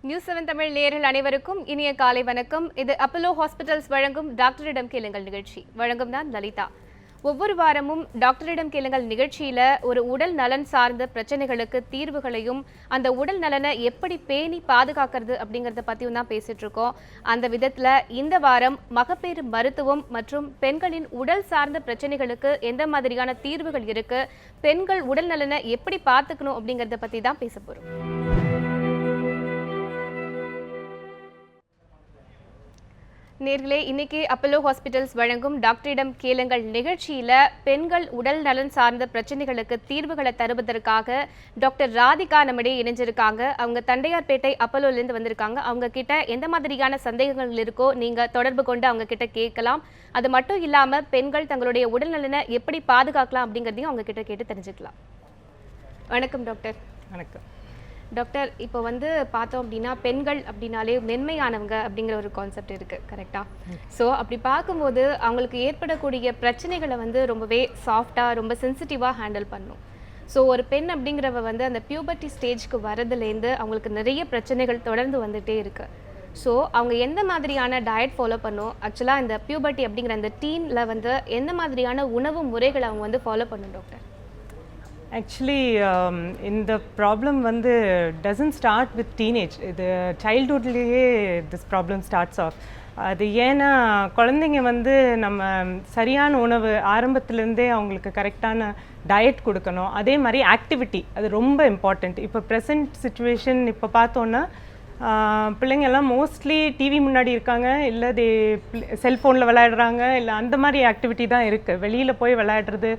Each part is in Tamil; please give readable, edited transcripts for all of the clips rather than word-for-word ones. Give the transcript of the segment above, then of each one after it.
நியூஸ் 7 தமிழ் நேயர்கள் அனைவருக்கும் இனிய காலை வணக்கம். இது அப்போலோ ஹாஸ்பிட்டல்ஸ் வழங்கும் டாக்டரிடம் கேளுங்கள் நிகழ்ச்சி. வழங்கும் நான் லலிதா. ஒவ்வொரு வாரமும் டாக்டரிடம் கேளுங்கள் நிகழ்ச்சியில ஒரு உடல் நலன் சார்ந்த பிரச்சனைகளுக்கு தீர்வுகளையும் அந்த உடல் நலனை எப்படி பேணி பாதுகாக்கிறது அப்படிங்கறத பத்தியும் தான் பேசிட்டு இருக்கோம். அந்த விதத்துல இந்த வாரம் மகப்பேறு மருத்துவம் மற்றும் பெண்களின் உடல் சார்ந்த பிரச்சனைகளுக்கு எந்த மாதிரியான தீர்வுகள் இருக்கு, பெண்கள் உடல் நலனை எப்படி பார்த்துக்கணும் அப்படிங்கறத பத்தி தான் பேச போறோம். நேர்களே, இன்னைக்கு அப்போலோ ஹாஸ்பிட்டல்ஸ் வழங்கும் டாக்டரிடம் கேளுங்கள் நிகழ்ச்சியில பெண்கள் உடல் நலன் சார்ந்த பிரச்சனைகளுக்கு தீர்வுகளை தருவதற்காக டாக்டர் ராதிகா நம்மிடையே இணைஞ்சிருக்காங்க. அவங்க தண்டையார்பேட்டை அப்போலோலேருந்து வந்திருக்காங்க. அவங்க கிட்ட எந்த மாதிரியான சந்தேகங்கள் இருக்கோ நீங்க தொடர்பு கொண்டு அவங்க கிட்ட கேட்கலாம். அது மட்டும் இல்லாம பெண்கள் தங்களுடைய உடல் நலனை எப்படி பாதுகாக்கலாம் அப்படிங்கிறதையும் அவங்க கிட்ட கேட்டு தெரிஞ்சுக்கலாம். வணக்கம் டாக்டர். வணக்கம் டாக்டர். இப்போ பார்த்தோம் அப்படின்னா பெண்கள் அப்படின்னாலே மென்மையானவங்க அப்படிங்கிற ஒரு கான்செப்ட் இருக்குது, கரெக்டாக? ஸோ அப்படி பார்க்கும்போது அவங்களுக்கு ஏற்படக்கூடிய பிரச்சனைகளை ரொம்பவே சாஃப்டாக ரொம்ப சென்சிட்டிவாக ஹேண்டில் பண்ணணும். ஸோ ஒரு பெண் அப்படிங்கிறவ அந்த பியூபர்ட்டி ஸ்டேஜ்க்கு வரதுலேருந்து அவங்களுக்கு நிறைய பிரச்சனைகள் தொடர்ந்து வந்துகிட்டே இருக்குது. ஸோ அவங்க எந்த மாதிரியான டயட் ஃபாலோ பண்ணும்? ஆக்சுவலாக இந்த பியூபர்ட்டி அப்படிங்கிற அந்த டீனில் எந்த மாதிரியான உணவு முறைகளை அவங்க ஃபாலோ பண்ணணும் டாக்டர்? ஆக்சுவலி இந்த problem doesn't start with teenage. இது சைல்ட்ஹுட்லேயே திஸ் ப்ராப்ளம் ஸ்டார்ட்ஸ் ஆஃப். அது ஏன்னா குழந்தைங்க நம்ம சரியான உணவு ஆரம்பத்துலேருந்தே அவங்களுக்கு கரெக்டான டயட் கொடுக்கணும். அதே மாதிரி ஆக்டிவிட்டி அது ரொம்ப இம்பார்ட்டண்ட். இப்போ ப்ரெசன்ட் சுச்சுவேஷன் இப்போ பார்த்தோன்னா பிள்ளைங்கெல்லாம் மோஸ்ட்லி டிவி முன்னாடி இருக்காங்க, இல்லை செல்ஃபோனில் விளையாடுறாங்க, இல்லை அந்த மாதிரி ஆக்டிவிட்டி தான் இருக்குது. வெளியில் போய் விளையாடுறது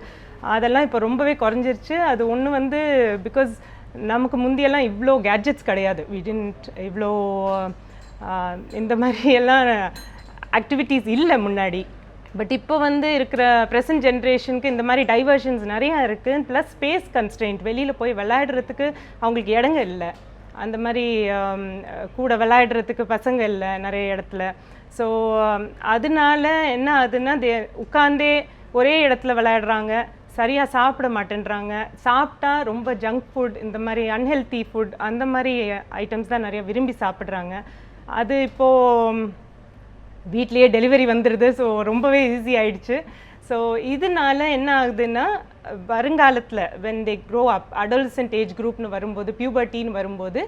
அதெல்லாம் இப்போ ரொம்பவே குறைஞ்சிருச்சு. அது ஒன்று பிகாஸ் நமக்கு முந்தியெல்லாம் இவ்வளோ கேட்ஜெட்ஸ் கிடையாது. இவ்வளோ இந்த மாதிரியெல்லாம் ஆக்டிவிட்டீஸ் இல்லை முன்னாடி. பட் இப்போ இருக்கிற ப்ரெசன்ட் ஜென்ரேஷனுக்கு இந்த மாதிரி டைவர்ஷன்ஸ் நிறையா இருக்குது. ப்ளஸ் ஸ்பேஸ் கன்ஸ்ட்ரெயின்ட், வெளியில் போய் விளையாடுறதுக்கு அவங்களுக்கு இடங்க இல்லை. அந்த மாதிரி கூட விளையாடுறதுக்கு பசங்க இல்லை நிறைய இடத்துல. ஸோ அதனால என்ன ஆகுதுன்னா உட்காந்தே ஒரே இடத்துல விளையாடுறாங்க, சரியாக சாப்பிட மாட்டேன்றாங்க. சாப்பிட்டா ரொம்ப ஜங்க் ஃபுட், இந்த மாதிரி அன்ஹெல்த்தி ஃபுட், அந்த மாதிரி ஐட்டம்ஸ் தான் நிறைய விரும்பி சாப்பிட்றாங்க. அது இப்போது வீட்லேயே டெலிவரி வந்துடுது. ஸோ ரொம்பவே ஈஸி ஆயிடுச்சு. ஸோ இதனால என்ன ஆகுதுன்னா வருங்காலத்தில் when they grow up, adolescent age குரூப்னு வரும்போது, பியூபர்ட்டின்னு வரும்போது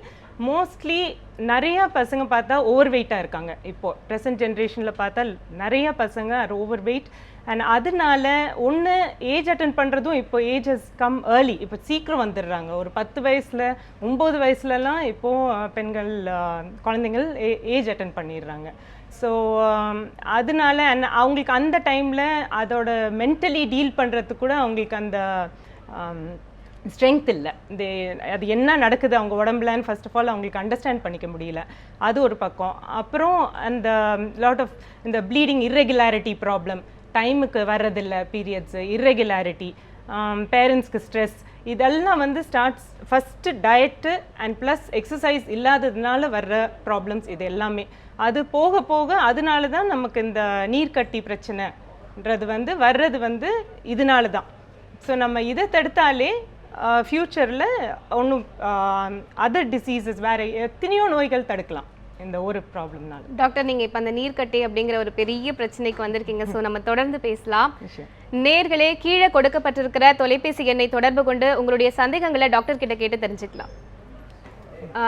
மோஸ்ட்லி நிறையா பசங்க பார்த்தா ஓவர் வெயிட்டாக இருக்காங்க. இப்போது ப்ரெசன்ட் ஜென்ரேஷனில் பார்த்தா நிறையா பசங்க ஆர் ஓவர் வெயிட். அண்ட் அதனால ஒன்று ஏஜ் அட்டன் பண்ணுறதும் இப்போ ஏஜ் ஹஸ் கம் ஏர்லி. இப்போ சீக்கிரம் வந்துடுறாங்க. ஒரு 10 வயசில் 9 வயசுலலாம் இப்போது பெண்கள் குழந்தைங்கள் ஏஜ் அட்டன் பண்ணிடுறாங்க. ஸோ அதனால அவங்களுக்கு அந்த டைமில் அதோட மென்டலி டீல் பண்ணுறதுக்கு கூட அவங்களுக்கு அந்த ஸ்ட்ரென்த் இல்லை. அது என்ன நடக்குது அவங்க உடம்புலன்னு ஃபர்ஸ்ட் ஆஃப் ஆல் அவங்களுக்கு அண்டர்ஸ்டாண்ட் பண்ணிக்க முடியல. அது ஒரு பக்கம். அப்புறம் அந்த லாட் ஆஃப் இந்த ப்ளீடிங் இர்ரெகுலாரிட்டி ப்ராப்ளம், டைமுக்கு வர்றதில்லை பீரியட்ஸு, இர்ரெகுலாரிட்டி, பேரண்ட்ஸ்க்கு ஸ்ட்ரெஸ், இதெல்லாம் starts first diet and plus exercise இல்லாததுனால வர்ற ப்ராப்ளம்ஸ் இது எல்லாமே. அது போக போக அதனால தான் நமக்கு இந்த நீர்க்கட்டி பிரச்சனைன்றது வர்றது இதனால தான். ஸோ நம்ம இதை தடுத்தாலே ஃப்யூச்சரில் ஒன்றும் அதர் டிசீசஸ் வேறு எத்தனையோ நோய்கள் தடுக்கலாம் இந்த ஒரு ப்ராப்ளம்னால. டாக்டர், நீங்கள் இப்போ அந்த நீர்க்கட்டி அப்படிங்கிற ஒரு பெரிய பிரச்சனைக்கு வந்திருக்கீங்க. ஸோ நம்ம தொடர்ந்து பேசலாம். நேர்களே, கீழே கொடுக்கப்பட்டிருக்கிற தொலைபேசி எண்ணை தொடர்பு கொண்டு உங்களுடைய சந்தேகங்களை டாக்டர் கிட்ட கேட்டு தெரிஞ்சுக்கலாம்.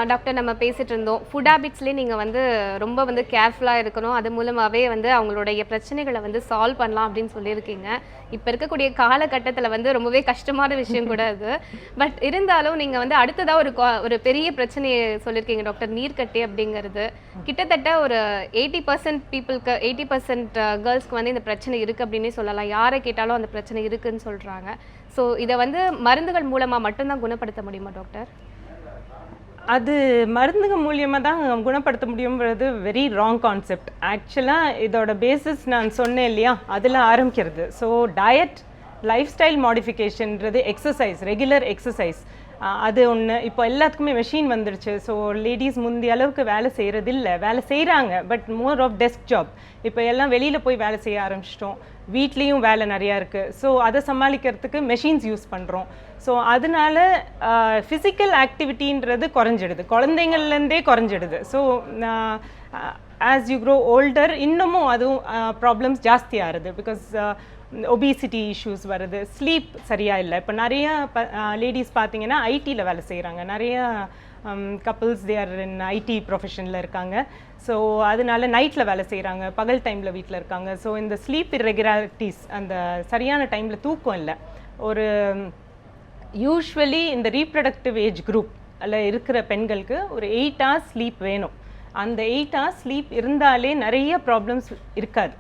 டாக்டர், நம்ம பேசிகிட்டு இருந்தோம் ஃபுட் ஹேபிட்ஸ்லேயே நீங்கள் ரொம்ப கேர்ஃபுல்லாக இருக்கணும், அது மூலமாகவே அவங்களுடைய பிரச்சனைகளை சால்வ் பண்ணலாம் அப்படின்னு சொல்லியிருக்கீங்க. இப்போ இருக்கக்கூடிய காலகட்டத்தில் ரொம்பவே கஷ்டமான விஷயம் கூட அது. பட் இருந்தாலும் நீங்கள் அடுத்ததாக ஒரு பெரிய பிரச்சனையை சொல்லியிருக்கீங்க டாக்டர், நீர்க்கட்டி அப்படிங்கிறது. கிட்டத்தட்ட ஒரு 80% பீப்புளுக்கு, 80% கேர்ள்ஸ்க்கு இந்த பிரச்சனை இருக்குது அப்படின்னே சொல்லலாம். யாரை கேட்டாலும் அந்த பிரச்சனை இருக்குதுன்னு சொல்கிறாங்க. ஸோ இதை மருந்துகள் மூலமாக மட்டும்தான் குணப்படுத்த முடியுமா டாக்டர்? அது மருந்துங்க மூலியமாக தான் குணப்படுத்த முடியுங்கிறது வெரி ராங் கான்செப்ட். ஆக்சுவலாக இதோட பேசிஸ் நான் சொன்னேன் இல்லையா, அதில் ஆரம்பிக்கிறது. ஸோ டயட், லைஃப் ஸ்டைல் மாடிஃபிகேஷன்றது, எக்ஸசைஸ், ரெகுலர் எக்ஸசைஸ், அது ஒன்று. இப்போ எல்லாத்துக்குமே மெஷின் வந்துடுச்சு. ஸோ லேடிஸ் முந்தைய அளவுக்கு வேலை செய்கிறது இல்லை. வேலை செய்கிறாங்க, but more of desk job. இப்போ எல்லாம் வெளியில் போய் வேலை செய்ய ஆரம்பிச்சிட்டோம். வீட்லேயும் வேலை நிறையா இருக்குது. ஸோ அதை சமாளிக்கிறதுக்கு மெஷின்ஸ் யூஸ் பண்ணுறோம். ஸோ அதனால ஃபிசிக்கல் ஆக்டிவிட்டின்றது குறைஞ்சிடுது, குழந்தைங்கள்லேருந்தே குறைஞ்சிடுது. So as you grow older இன்னமும் அதுவும் ப்ராப்ளம்ஸ் ஜாஸ்தி ஆகுது. பிகாஸ் ஒபிசிட்டி இஷ்யூஸ் வருது, ஸ்லீப் சரியாக இல்லை. இப்போ நிறையா லேடிஸ் பார்த்தீங்கன்னா ஐடியில் வேலை செய்கிறாங்க, நிறையா couples they are in IT ப்ரொஃபஷனில் இருக்காங்க. ஸோ அதனால நைட்டில் வேலை செய்கிறாங்க, பகல் டைமில் வீட்டில் இருக்காங்க. ஸோ இந்த ஸ்லீப் இர்ரெகுலாரிட்டிஸ், அந்த சரியான டைமில் தூக்கம் இல்லை. ஒரு யூஸ்வலி இந்த ரீப்ரடக்டிவ் ஏஜ் குரூப் அதில் இருக்கிற பெண்களுக்கு ஒரு 8 hours ஸ்லீப் வேணும். அந்த 8 hours ஸ்லீப் இருந்தாலே நிறைய ப்ராப்ளம்ஸ் இருக்காது.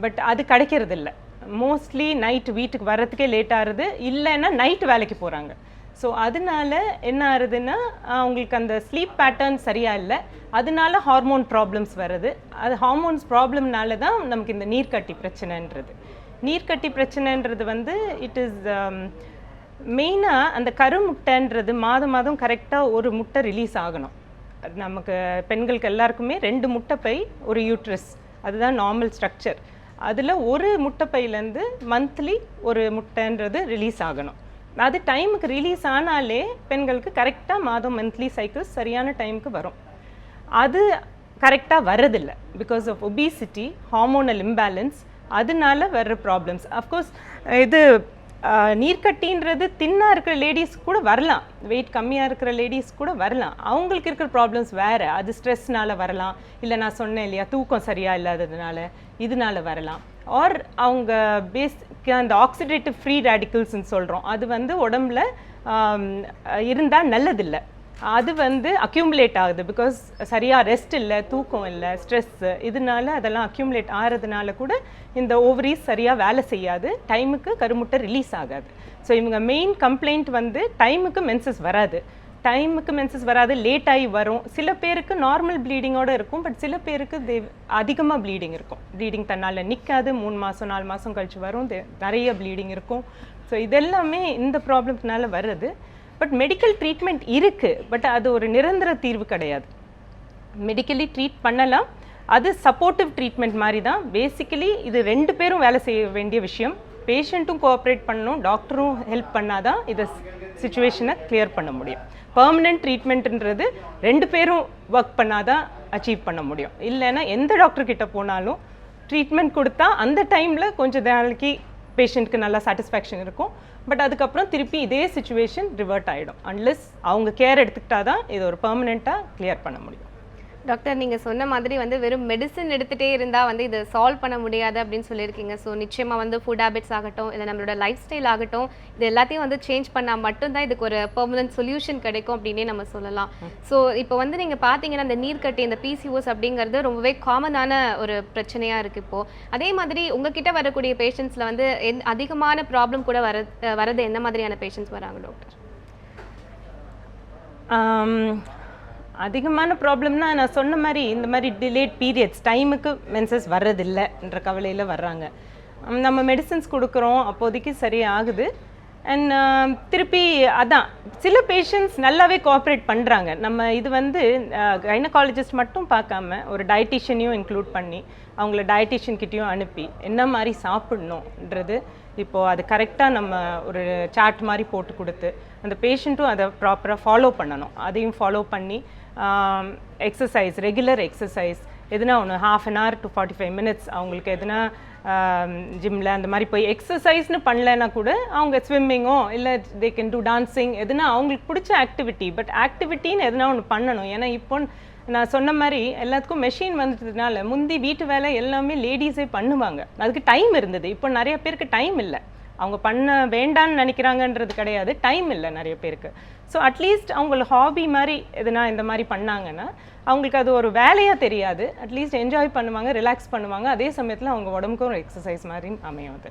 பட் அது கிடைக்கிறது இல்லை. மோஸ்ட்லி நைட்டு வீட்டுக்கு வர்றதுக்கே லேட் ஆகுது, இல்லைன்னா நைட்டு வேலைக்கு போகிறாங்க. ஸோ அதனால என்ன ஆகுதுன்னா அவங்களுக்கு அந்த ஸ்லீப் பேட்டர்ன் சரியாக இல்லை, அதனால ஹார்மோன் ப்ராப்ளம்ஸ் வருது. அது ஹார்மோன்ஸ் ப்ராப்ளம்னால தான் நமக்கு இந்த நீர்க்கட்டி பிரச்சனைன்றது. நீர்க்கட்டி பிரச்சனைன்றது வந்து இட் இஸ் மெயினாக அந்த கருமுட்டைன்றது மாதம் மாதம் கரெக்டாக ஒரு முட்டை ரிலீஸ் ஆகணும். நமக்கு பெண்களுக்கு எல்லாருக்குமே 2 முட்டைப்பை, ஒரு யூட்ரஸ், அதுதான் நார்மல் ஸ்ட்ரக்சர். அதில் ஒரு முட்டைப்பையிலேருந்து மந்த்லி ஒரு முட்டைன்றது ரிலீஸ் ஆகணும். அது டைமுக்கு ரிலீஸ் ஆனாலே பெண்களுக்கு கரெக்டாக மாதம் மந்த்லி சைக்கிள்ஸ் சரியான டைமுக்கு வரும். அது கரெக்டாக வர்றதில்லை because of obesity, hormonal imbalance, அதனால வர்ற ப்ராப்ளம்ஸ். அஃப்கோர்ஸ் இது நீர்க்கட்டின்றது தின்னாக இருக்கிற லேடிஸ் கூட வரலாம், வெயிட் கம்மியாக இருக்கிற லேடிஸ் கூட வரலாம். அவங்களுக்கு இருக்கிற ப்ராப்ளம்ஸ் வேறு, அது ஸ்ட்ரெஸ்னால வரலாம், இல்லை நான் சொன்னேன் இல்லையா தூக்கம் சரியாக இல்லாததுனால இதனால வரலாம். ஆர் அவங்க அந்த ஆக்சிடேட்டிவ் ஃப்ரீ ரேடிக்கல்ஸ்ன்னு சொல்கிறோம், அது வந்து உடம்புல இருந்தால் நல்லதில்லை. அது வந்து அக்யூமுலேட் ஆகுது பிகாஸ் சரியாக ரெஸ்ட் இல்லை, தூக்கம் இல்லை, ஸ்ட்ரெஸ்ஸு, இதனால அதெல்லாம் அக்யூமுலேட் ஆகிறதுனால கூட இந்த ஓவரீஸ் சரியாக வேலை செய்யாது, டைமுக்கு கருமுட்டை ரிலீஸ் ஆகாது. ஸோ இவங்க மெயின் கம்ப்ளைண்ட் வந்து டைமுக்கு மென்சஸ் வராது, லேட் ஆகி வரும். சில பேருக்கு நார்மல் ப்ளீடிங்கோடு இருக்கும், பட் சில பேருக்கு அதிகமாக ப்ளீடிங் இருக்கும். ப்ளீடிங் தன்னால் நிற்காது, 3 மாதம் 4 மாதம் கழிச்சு வரும், நிறைய ப்ளீடிங் இருக்கும். ஸோ இதெல்லாமே இந்த ப்ராப்ளம்ஸ்னால வருது. பட் மெடிக்கல் ட்ரீட்மெண்ட் இருக்குது, பட் அது ஒரு நிரந்தர தீர்வு கிடையாது. மெடிக்கலி ட்ரீட் பண்ணலாம், அது சப்போர்ட்டிவ் ட்ரீட்மெண்ட் மாதிரி தான். பேசிக்கலி இது 2 பேரும் வேலை செய்ய வேண்டிய விஷயம். பேஷண்ட்டும் கோஆப்ரேட் பண்ணணும், டாக்டரும் ஹெல்ப் பண்ணாதான் இதை சிச்சுவேஷனை கிளியர் பண்ண முடியும். பெர்மனன்ட் ட்ரீட்மெண்ட்ன்றது 2 பேரும் ஒர்க் பண்ணாதான் அச்சீவ் பண்ண முடியும். இல்லைன்னா எந்த டாக்டர் கிட்ட போனாலும் ட்ரீட்மெண்ட் கொடுத்தா அந்த டைமில் கொஞ்சம் நாளைக்கு பேஷண்ட்க்கு நல்லா சாட்டிஸ்ஃபேக்ஷன் இருக்கும், பட் அதுக்கப்புறம் திருப்பி இதே சிச்சுவேஷன் ரிவர்ட் ஆகிடும். அன்லெஸ் அவங்க கேர் எடுத்துக்கிட்டா தான் இது ஒரு பெர்மனெண்ட்டாக கிளியர் பண்ண முடியும். டாக்டர், நீங்கள் சொன்ன மாதிரி வந்து வெறும் மெடிசின் எடுத்துகிட்டே இருந்தால் வந்து இதை சால்வ் பண்ண முடியாது அப்படின்னு சொல்லியிருக்கீங்க. ஸோ நிச்சயமாக வந்து ஃபுட் ஹேபிட்ஸ் ஆகட்டும், இல்லை நம்மளோட லைஃப் ஸ்டைல் ஆகட்டும், இது எல்லாத்தையும் வந்து சேஞ்ச் பண்ணால் மட்டும்தான் இதுக்கு ஒரு பெர்மனன்ட் சொல்யூஷன் கிடைக்கும் அப்படின்னே நம்ம சொல்லலாம். ஸோ இப்போ வந்து நீங்கள் பார்த்தீங்கன்னா இந்த நீர்க்கட்டி, இந்த பிசிஓஸ் அப்படிங்கிறது ரொம்பவே காமனான ஒரு பிரச்சனையாக இருக்குது இப்போது. அதே மாதிரி உங்ககிட்ட வரக்கூடிய பேஷண்ட்ஸில் வந்து அதிகமான ப்ராப்ளம் கூட வரது என்ன மாதிரியான பேஷண்ட்ஸ் வராங்க டாக்டர்? அதிகமான ப்ராப்ளம்னா நான் சொன்ன மாதிரி இந்த மாதிரி டிலேட் பீரியட்ஸ், டைமுக்கு மென்சஸ் வர்றதில்லைன்ற கவலையில் வர்றாங்க. நம்ம மெடிசன்ஸ் கொடுக்குறோம், அப்போதைக்கு சரியாகுது. அண்ட் திருப்பி அதான் சில பேஷண்ட்ஸ் நல்லாவே கோஆப்ரேட் பண்ணுறாங்க. நம்ம இது வந்து கைனகாலஜிஸ்ட் மட்டும் பார்க்காம ஒரு டயட்டிஷியனையும் இன்க்ளூட் பண்ணி அவங்கள டயட்டிஷியன்கிட்டையும் அனுப்பி என்ன மாதிரி சாப்பிடணுன்றது இப்போது அது கரெக்டாக நம்ம ஒரு சார்ட் மாதிரி போட்டு கொடுத்து அந்த பேஷண்ட்டும் அதை ப்ராப்பராக ஃபாலோ பண்ணணும். அதையும் ஃபாலோ பண்ணி எக்ஸசைஸ், ரெகுலர் எக்ஸசைஸ் எதுனா ஒன்று 1/2 an hour to 45 minutes அவங்களுக்கு எதுனா ஜிம்மில் அந்த மாதிரி போய் எக்ஸசைஸ்னு பண்ணலைன்னா கூட அவங்க ஸ்விம்மிங்கோ இல்லை தே கேன் டூ டான்ஸிங், எதுனா அவங்களுக்கு பிடிச்ச ஆக்டிவிட்டி. பட் ஆக்டிவிட்டின்னு எதுனா ஒன்று பண்ணணும். ஏன்னா இப்போ நான் சொன்ன மாதிரி எல்லாத்துக்கும் மெஷின் வந்ததுனால முந்தி வீட்டு வேலை எல்லாமே லேடிஸே பண்ணுவாங்க, அதுக்கு டைம் இருந்தது. இப்போ நிறைய பேருக்கு டைம் இல்லை, அவங்க பண்ண வேண்டான்னு நினைக்கிறாங்கன்றது கிடையாது, டைம் இல்லை நிறைய பேருக்கு. ஸோ அட்லீஸ்ட் அவங்கள ஹாபி மாதிரி எதுனா இந்த மாதிரி பண்ணாங்கன்னா அவங்களுக்கு அது ஒரு வேலையாக தெரியாது, அட்லீஸ்ட் என்ஜாய் பண்ணுவாங்க, ரிலாக்ஸ் பண்ணுவாங்க, அதே சமயத்தில் அவங்க உடம்புக்கும் ஒரு எக்ஸசைஸ் மாதிரி அமையும் அது.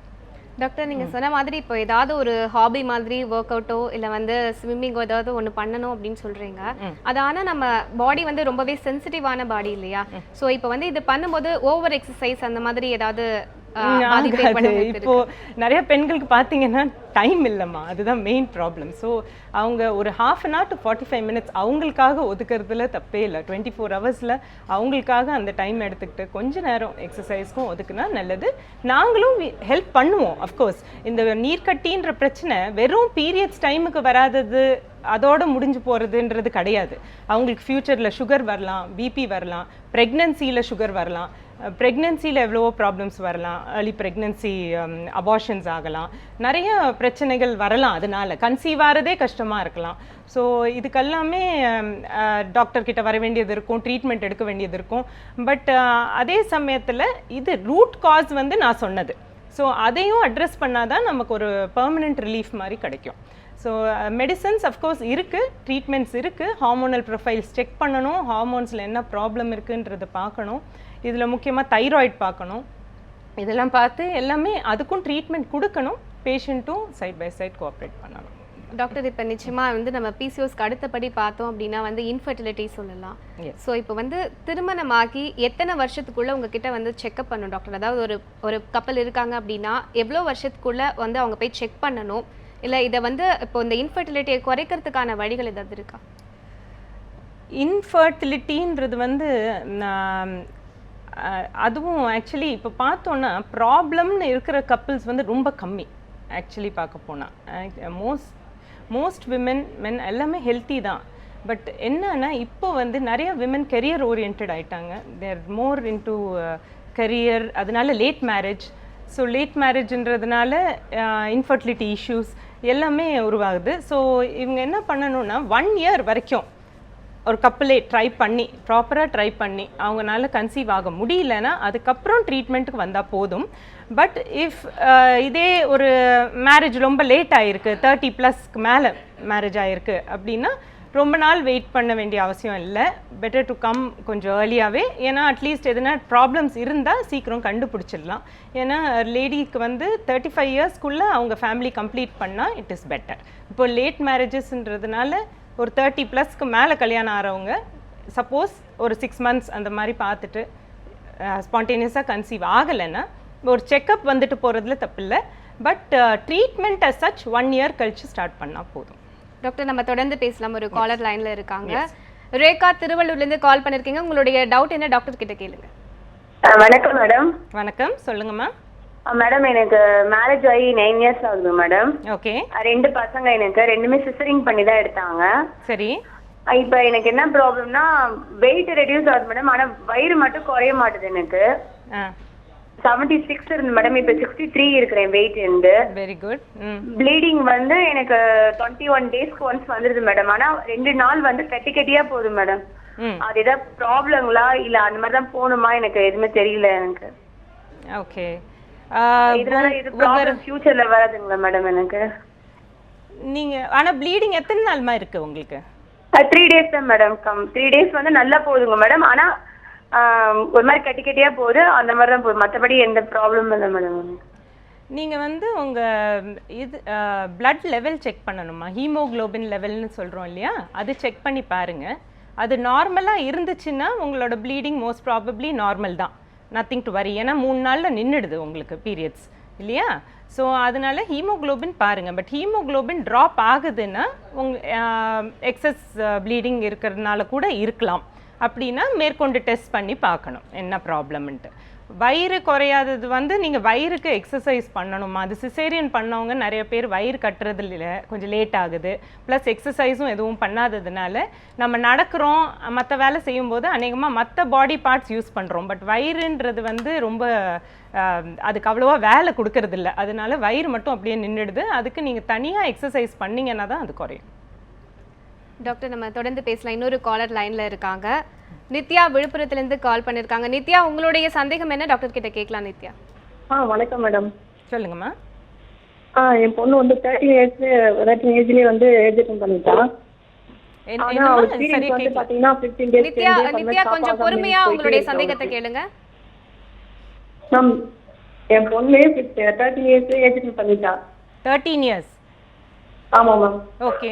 டாக்டர், நீங்கள் சொன்ன மாதிரி இப்போ ஏதாவது ஒரு ஹாபி மாதிரி ஒர்க் அவுட்டோ இல்லை வந்து ஸ்விம்மிங்கோ ஏதாவது ஒன்று பண்ணணும் அப்படின்னு சொல்கிறீங்க. அது ஆனால் நம்ம பாடி வந்து ரொம்பவே சென்சிட்டிவான பாடி இல்லையா? ஸோ இப்போ வந்து இது பண்ணும்போது ஓவர் எக்ஸசைஸ் அந்த மாதிரி ஏதாவது பாதிப்பு ஆகாது. ஏற்பட வாய்ப்பு இப்போ நிறைய பெண்களுக்கு பார்த்தீங்கன்னா டைம் இல்லைம்மா, அதுதான் மெயின் ப்ராப்ளம். ஸோ அவங்க ஒரு 1/2 hour to 45 minutes அவங்களுக்காக ஒதுக்குறதுல தப்பே இல்லை. 24 hours அவங்களுக்காக அந்த டைம் எடுத்துக்கிட்டு கொஞ்ச நேரம் எக்ஸசைஸ்க்கும் ஒதுக்குனா நல்லது. நாங்களும் ஹெல்ப் பண்ணுவோம். அஃப்கோர்ஸ் இந்த நீர்க்கட்டின்ற பிரச்சனை வெறும் பீரியட்ஸ் டைமுக்கு வராதது அதோட முடிஞ்சு போகிறதுன்றது கிடையாது. அவங்களுக்கு ஃப்யூச்சரில் சுகர் வரலாம், பிபி வரலாம், ப்ரெக்னன்சியில் சுகர் வரலாம், ப்ரெக்னன்சியில் எவ்வளவோ ப்ராப்ளம்ஸ் வரலாம், ஏர்லி ப்ரெக்னன்சி அபார்ஷன்ஸ் ஆகலாம், நிறைய பிரச்சனைகள் வரலாம். அதனால கன்சீவ் ஆகிறதே கஷ்டமாக இருக்கலாம். ஸோ இதுக்கெல்லாமே டாக்டர் கிட்ட வர வேண்டியது இருக்கும், ட்ரீட்மெண்ட் எடுக்க வேண்டியது இருக்கும். பட் அதே சமயத்தில் இது ரூட் காஸ் வந்து நான் சொன்னது. ஸோ அதையும் அட்ரஸ் பண்ணாதான் நமக்கு ஒரு பெர்மனெண்ட் ரிலீஃப் மாதிரி கிடைக்கும். ஸோ மெடிசன்ஸ் அஃப்கோர்ஸ் இருக்குது, ட்ரீட்மெண்ட்ஸ் இருக்குது, ஹார்மோனல் ப்ரொஃபைல்ஸ் செக் பண்ணணும், ஹார்மோன்ஸில் என்ன ப்ராப்ளம் இருக்குன்றதை பார்க்கணும், இதில் முக்கியமாக தைராய்டு பார்க்கணும். இதெல்லாம் பார்த்து எல்லாமே அதுக்கும் ட்ரீட்மெண்ட் கொடுக்கணும், பேஷண்ட்டும் சைட் பை சைட் கோஆப்ரேட் பண்ணணும். டாக்டர் இப்போ நிச்சயமாக வந்து நம்ம பிசிஓஸ்க்கு அடுத்தபடி பார்த்தோம் அப்படின்னா வந்து இன்ஃபர்டிலிட்டி சொல்லலாம். ஸோ இப்போ வந்து திருமணமாகி எத்தனை வருஷத்துக்குள்ளே உங்ககிட்ட வந்து செக்அப் பண்ணணும் டாக்டர்? அதாவது ஒரு கப்பல் இருக்காங்க அப்படின்னா எவ்வளோ வருஷத்துக்குள்ளே வந்து அவங்க போய் செக் பண்ணணும்? இல்லை இதை வந்து இப்போ இந்த இன்ஃபர்டிலிட்டியை குறைக்கிறதுக்கான வழிகள் ஏதாவது இருக்கா? இன்ஃபர்டிலிட்டின்றது வந்து அதுவும் ஆக்சுவலி இப்போ பார்த்தோன்னா ப்ராப்ளம்னு இருக்கிற கப்பிள்ஸ் வந்து ரொம்ப கம்மி. ஆக்சுவலி பார்க்க போனால் மோஸ்ட் விமன் மென் எல்லாமே ஹெல்த்தி தான். பட் என்னன்னா இப்போ வந்து நிறைய விமன் கெரியர் ஓரியன்ட் ஆகிட்டாங்க. தேர் மோர் இன்டு கரியர், அதனால லேட் மேரேஜ். ஸோ லேட் மேரேஜ்ன்றதுனால இன்ஃபர்டிலிட்டி இஷ்யூஸ் எல்லாமே உருவாகுது. ஸோ இவங்க என்ன பண்ணணும்னா 1 year வரைக்கும் ஒரு கப்பலே ப்ராப்பராக ட்ரை பண்ணி அவங்களால கன்சீவ் ஆக முடியலன்னா அதுக்கப்புறம் ட்ரீட்மெண்ட்டுக்கு வந்தால் போதும். பட் இஃப் இதே ஒரு மேரேஜ் ரொம்ப லேட் ஆகிருக்கு, 30+ மேலே மேரேஜ் ஆகிருக்கு அப்படின்னா ரொம்ப நாள் வெயிட் பண்ண வேண்டிய அவசியம் இல்லை. பெட்டர் டு கம் கொஞ்சம் ஏர்லியாகவே. ஏன்னா அட்லீஸ்ட் எதுனா ப்ராப்ளம்ஸ் இருந்தால் சீக்கிரம் கண்டுபிடிச்சிடலாம். ஏன்னா லேடிக்கு வந்து 35 yearsக்குள்ளே அவங்க ஃபேமிலி கம்ப்ளீட் பண்ணால் இட் இஸ் பெட்டர். இப்போ லேட் மேரேஜஸ்ன்றதுனால ஒரு 30+ மேலே கல்யாணம் ஆகிறவங்க சப்போஸ் ஒரு 6 months அந்த மாதிரி பார்த்துட்டு ஸ்பான்டேனியஸாக கன்சீவ் ஆகலைன்னா ஒரு செக்கப் வந்துட்டு போகிறதுல தப்பில்லை. But treatment as such 1 year கழிச்சு ஸ்டார்ட் பண்ணால் போதும். டாக்டர் நம்ம தொடர்ந்து பேசலாம். ஒரு காலர் லைன்ல இருக்காங்க. ரேகா திருவள்ளூர்லேருந்து கால் பண்ணிருக்கீங்க. உங்களுடைய டவுட் என்ன டாக்டர் கிட்ட கேளுங்க. வணக்கம் மேடம். வணக்கம், சொல்லுங்கம்மா. மேடம் எனக்கு மேரேஜ் ஆகி 9 years ஆகுது மேடம். ஓகே. 2 பசங்க எனக்கு, 2மே சிசரிங் பண்ணி தான் எடுத்தாங்க. சரி. இப்போ எனக்கு என்ன ப்ராப்ளம்னா வெயிட் ரெடியூஸ் ஆகுது மேடம், ஆனால் வயிறு மட்டும் குறைய மாட்டுது. எனக்கு 76 இருந்து மேடம், இப்போ 63 இருக்கிறேன் வெயிட் இருந்து. Very good. ப்ளீடிங் வந்து எனக்கு 21 daysக்கு ஒன்ஸ் வந்துருது மேடம். ஆனால் 2 நாள் வந்து கட்டியா போகுது மேடம். அது ஏதாவது ப்ராப்ளங்களா இல்லை அந்த மாதிரி தான் போகணுமா எனக்கு எதுவுமே தெரியல எனக்கு. ஓகே. இதனால இது ப்ராப்ளம் ஃபியூச்சர்ல வராதுங்களா மேடம் எனக்கு? நீங்க ஆனா ப்ளீடிங் எத்தனை நாள்மா இருக்கு உங்களுக்கு? 3 days தான் மேடம். 3 days வந்து நல்லா போகுதுங்க மேடம். ஆனா ஒரு மாதிரி கட்டியா போகுது, அந்த மாதிரி தான் போகுது. மற்றபடி எந்த ப்ராப்ளமும் இல்லை மேடம். நீங்க வந்து உங்க இது பிளட் லெவல் செக் பண்ணணுமா? ஹீமோகுளோபின் லெவல்னு சொல்றோம் இல்லையா, அது செக் பண்ணி பாருங்க. அது நார்மலா இருந்துச்சுன்னா உங்களோட ப்ளீடிங் மோஸ்ட் ப்ராபப்ளி நார்மல் தான், நத்திங் டு வரி. ஏன்னா 3 நாளில் நின்றுடுது உங்களுக்கு பீரியட்ஸ் இல்லையா. ஸோ அதனால ஹீமோகுளோபின் பாருங்கள். பட் ஹீமோகுளோபின் ட்ராப் ஆகுதுன்னா எக்ஸஸ் ப்ளீடிங் இருக்கிறதுனால கூட இருக்கலாம். அப்படின்னா மேற்கொண்டு டெஸ்ட் பண்ணி பார்க்கணும் என்ன ப்ராப்ளம்ன்ட்டு. வயிறு குறையாதது வந்து நீங்கள் வயிறுக்கு எக்ஸசைஸ் பண்ணணுமா? அது சிசேரியன் பண்ணவங்க நிறைய பேர் வயிறு கட்டுறது இல்லை, கொஞ்சம் லேட் ஆகுது. ப்ளஸ் எக்ஸசைஸும் எதுவும் பண்ணாததுனால நம்ம நடக்கிறோம், மற்ற வேலை செய்யும்போது அநேகமாக மற்ற பாடி பார்ட்ஸ் யூஸ் பண்ணுறோம். பட் வயிறுன்றது வந்து ரொம்ப அதுக்கு அவ்வளோவா வேலை கொடுக்கறதில்ல. அதனால வயிறு மட்டும் அப்படியே நின்றுடுது. அதுக்கு நீங்கள் தனியாக எக்ஸசைஸ் பண்ணிங்கன்னா தான் அது குறையும். டாக்டர் நம்ம தொடர்ந்து பேசலாம். இன்னொரு காலர் லைன்ல இருக்காங்க. நித்யா விழுப்புரத்துலேருந்து கால் பண்ணியிருக்காங்க. நித்யா, உங்களுடைய சந்தேகம் என்ன டாக்டர் கிட்ட கேட்கலாம். நித்யா. வணக்கம் மேடம். சொல்லுங்கம்மா. என் பொண்ணு வந்து 13 ஏஜ்லயே வந்து எஜுகேஷன் பண்ணிட்டா. நித்யா கொஞ்சம் பொறுமையா உங்களுடைய சந்தேகத்தை கேளுங்க. மேம், என் பொண்ணு 13 இயர்ஸ்ல எஜுகேஷன் பண்ணிட்டா. 13 years? ஆமா மேம். ஓகே.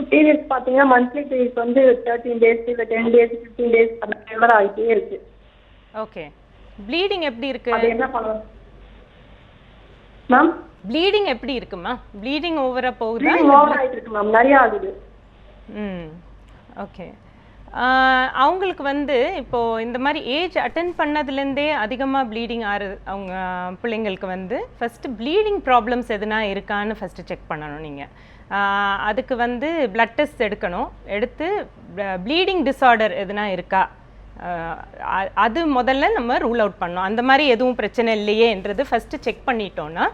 பீரியட்ஸ் பாத்தீங்கன்னா மந்த்லி பீரியட்ஸ் வந்து 13 days, இல்ல 10 days, 15 days அந்த மாதிரி ஆகிட்டே இருக்கு. ஓகே. ப்ளீடிங் எப்படி இருக்கு? அது என்ன பண்ணலாம் மேம்? ப்ளீடிங் எப்படி இருக்குமா? ப்ளீடிங் ஓவரா போகுதா? ப்ளீடிங் ஓவர் ஆயிட்டு இருக்கு மேம், நிறைய ஆகுது. ஓகே. அவங்களுக்கு வந்து இப்போது இந்த மாதிரி ஏஜ் அட்டன் பண்ணதுலேருந்தே அதிகமாக ப்ளீடிங் ஆறு அவங்க பிள்ளைங்களுக்கு வந்து ஃபஸ்ட்டு ப்ளீடிங் ப்ராப்ளம்ஸ் எதுனா இருக்கான்னு ஃபஸ்ட்டு செக் பண்ணணும் நீங்கள். அதுக்கு வந்து பிளட் டெஸ்ட் எடுக்கணும். எடுத்து ப்ளீடிங் டிஸார்டர் எதுனா இருக்கா அது முதல்ல நம்ம ரூல் அவுட் பண்ணோம். அந்த மாதிரி எதுவும் பிரச்சனை இல்லையேன்றது ஃபஸ்ட்டு செக் பண்ணிட்டோன்னா,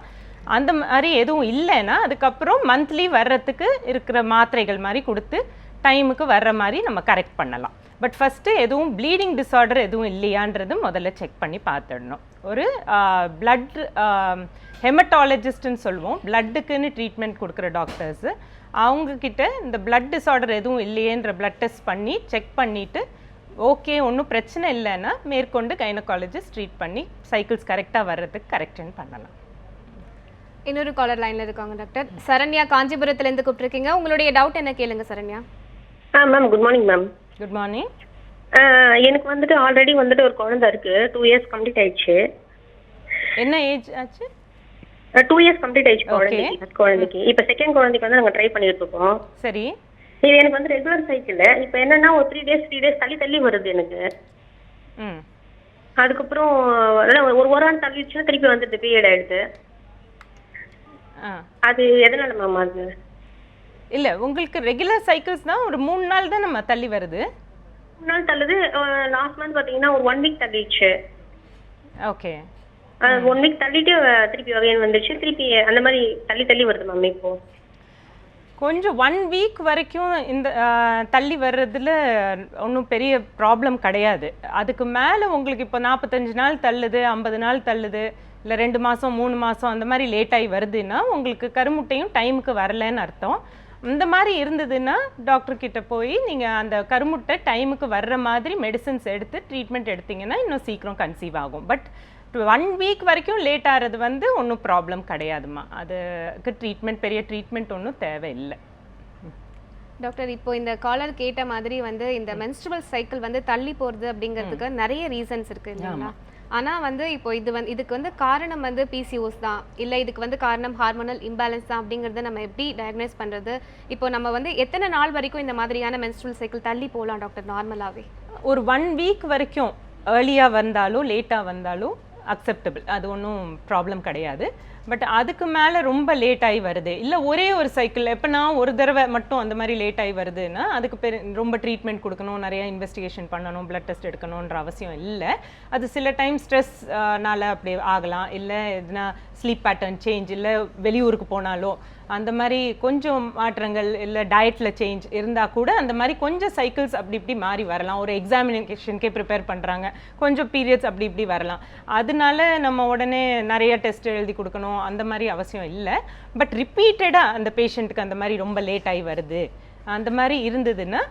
அந்த மாதிரி எதுவும் இல்லைன்னா அதுக்கப்புறம் மந்த்லி வர்றதுக்கு இருக்கிற மாத்திரைகள் மாதிரி கொடுத்து டைமுக்கு வர்ற மாதிரி நம்ம கரெக்ட் பண்ணலாம். பட் ஃபஸ்ட்டு எதுவும் ப்ளீடிங் டிஸார்டர் எதுவும் இல்லையான்றது முதல்ல செக் பண்ணி பார்த்துடணும். ஒரு பிளட் ஹெமட்டாலஜிஸ்ட்னு சொல்லுவோம், பிளட்டுக்குன்னு ட்ரீட்மெண்ட் கொடுக்குற டாக்டர்ஸு, அவங்கக்கிட்ட இந்த பிளட் டிஸார்டர் எதுவும் இல்லையேன்ற பிளட் டெஸ்ட் பண்ணி செக் பண்ணிவிட்டு ஓகே ஒன்றும் பிரச்சனை இல்லைன்னா மேற்கொண்டு கைனகாலஜிஸ்ட் ட்ரீட் பண்ணி சைக்கிள்ஸ் கரெக்டாக வர்றதுக்கு கரெக்ஷன் பண்ணலாம். இன்னொரு காலர் லைன்ல இருக்காங்க டாக்டர். சரண்யா காஞ்சிபுரத்துலேருந்து கூப்பிட்டுருக்கீங்க. உங்களுடைய டவுட் என்ன கேளுங்க Saranya. Ma'am good morning ma'am. Good morning. எனக்கு வந்துட்டு ஆல்ரெடி வந்துட்டு ஒரு குழந்தை இருக்கு, 2 years கம்ப்ளீட் ஆயிடுச்சு. என்ன ஏஜ் ஆச்சு? 2 years கம்ப்ளீட் ஆயிடுச்சு குழந்தைக்கு. இப்போ செகண்ட் குழந்தைக்கு வந்து நாங்கள் ட்ரை பண்ணிட்டு இருக்கோம். சரி. இது எனக்கு வந்து ரெகுலர் சைக்கிள். இப்போ என்னன்னா ஒரு 3 days தள்ளி வருது எனக்கு. அதுக்கப்புறம் ஒரு வாரம் தள்ளிடுச்சுன்னா திருப்பி வந்துட்டு பீரியட் ஆயிடுது. அது எதனால மேம்? அது இல்லை, உங்களுக்கு ரெகுலர் சைக்கிள்ஸ் தான் ஒரு 3 நாள் தான் நம்ம தள்ளி வருது. 3 நாள் தள்ளுது. லாஸ்ட் மந்த் பார்த்தீங்கன்னா ஒரு 1 week தள்ளிடுச்சு. ஓகே. 1 week தள்ளிட்டு திருப்பி வகையன் வந்துடுச்சு. திருப்பி அந்த மாதிரி தள்ளி வருது மேம். இப்போ கொஞ்சம் 1 week வரைக்கும் இந்த தள்ளி வர்றதுல ஒன்றும் பெரிய ப்ராப்ளம் கிடையாது. அதுக்கு மேலே உங்களுக்கு இப்போ 45 நாள் தள்ளுது, 50 நாள் தள்ளுது, இல்லை 2 மாதம் 3 மாதம் அந்த மாதிரி லேட்டாகி வருதுன்னா உங்களுக்கு கருமுட்டையும் டைமுக்கு வரலன்னு அர்த்தம். இந்த மாதிரி இருந்ததுன்னா டாக்டர்கிட்ட போய் நீங்கள் அந்த கருமுட்டை டைமுக்கு வர்ற மாதிரி மெடிசன்ஸ் எடுத்து ட்ரீட்மெண்ட் எடுத்திங்கன்னா இன்னும் சீக்கிரம் கன்சீவ் ஆகும். பட் 1 week வரைக்கும் லேட் ஆகிறது வந்து ஒன்றும் ப்ராப்ளம் கிடையாதுமா. அதுக்கு பெரிய ட்ரீட்மெண்ட் ஒன்றும் தேவையில்லை. டாக்டர், இப்போ இந்த காலர் கேட்ட மாதிரி வந்து இந்த மென்ஸ்ட்ருவல் சைக்கிள் வந்து தள்ளி போகிறது அப்படிங்கிறதுக்கு நிறைய ரீசன்ஸ் இருக்குது இல்லைங்களா? ஆனால் வந்து இப்போ இதுக்கு வந்து காரணம் வந்து பிசிஓஸ் தான், இல்லை இதுக்கு வந்து காரணம் ஹார்மோனல் இம்பேலன்ஸ் தான் அப்படிங்கிறத நம்ம எப்படி டயக்னைஸ் பண்ணுறது? இப்போ நம்ம வந்து எத்தனை நாள் வரைக்கும் இந்த மாதிரியான மென்ஸ்ட்ருவல் சைக்கிள் தள்ளி போகலாம் டாக்டர் நார்மலாகவே? ஒரு 1 week வரைக்கும் ஏர்லியாக வந்தாலும் லேட்டாக வந்தாலும் அக்செப்டபிள், அது ஒன்றும் ப்ராப்ளம் கிடையாது. பட் அதுக்கு மேலே ரொம்ப லேட் ஆகி வருது, இல்லை ஒரே ஒரு சைக்கிள் எப்போனா ஒரு தடவை மட்டும் அந்த மாதிரி லேட் ஆகி வருதுன்னா அதுக்கு ரொம்ப ட்ரீட்மெண்ட் கொடுக்கணும், நிறையா இன்வெஸ்டிகேஷன் பண்ணணும், பிளட் டெஸ்ட் எடுக்கணுன்ற அவசியம் இல்லை. அது சில டைம் ஸ்ட்ரெஸ்னால அப்படி ஆகலாம், இல்லை எதுனா ஸ்லீப் பேட்டர்ன் சேஞ்ச், இல்லை வெளியூருக்கு போனாலோ அந்த மாதிரி கொஞ்சம் மாற்றங்கள், இல்லை டயட்டில் சேஞ்ச் இருந்தால் கூட அந்த மாதிரி கொஞ்சம் சைக்கிள்ஸ் அப்படி இப்படி மாறி வரலாம். ஒரு எக்ஸாமினேஷனுக்கே ப்ரிப்பேர் பண்ணுறாங்க, கொஞ்சம் பீரியட்ஸ் அப்படி இப்படி வரலாம். அதனால நம்ம உடனே நிறைய டெஸ்ட் எழுதி கொடுக்கணும் அந்த மாதிரி அவசியம் இல்லை. பட் ரிப்பீட்டடாக அந்த பேஷண்ட்டுக்கு அந்த மாதிரி ரொம்ப லேட் ஆகி வருது அந்த மாதிரி இருந்ததுன்னா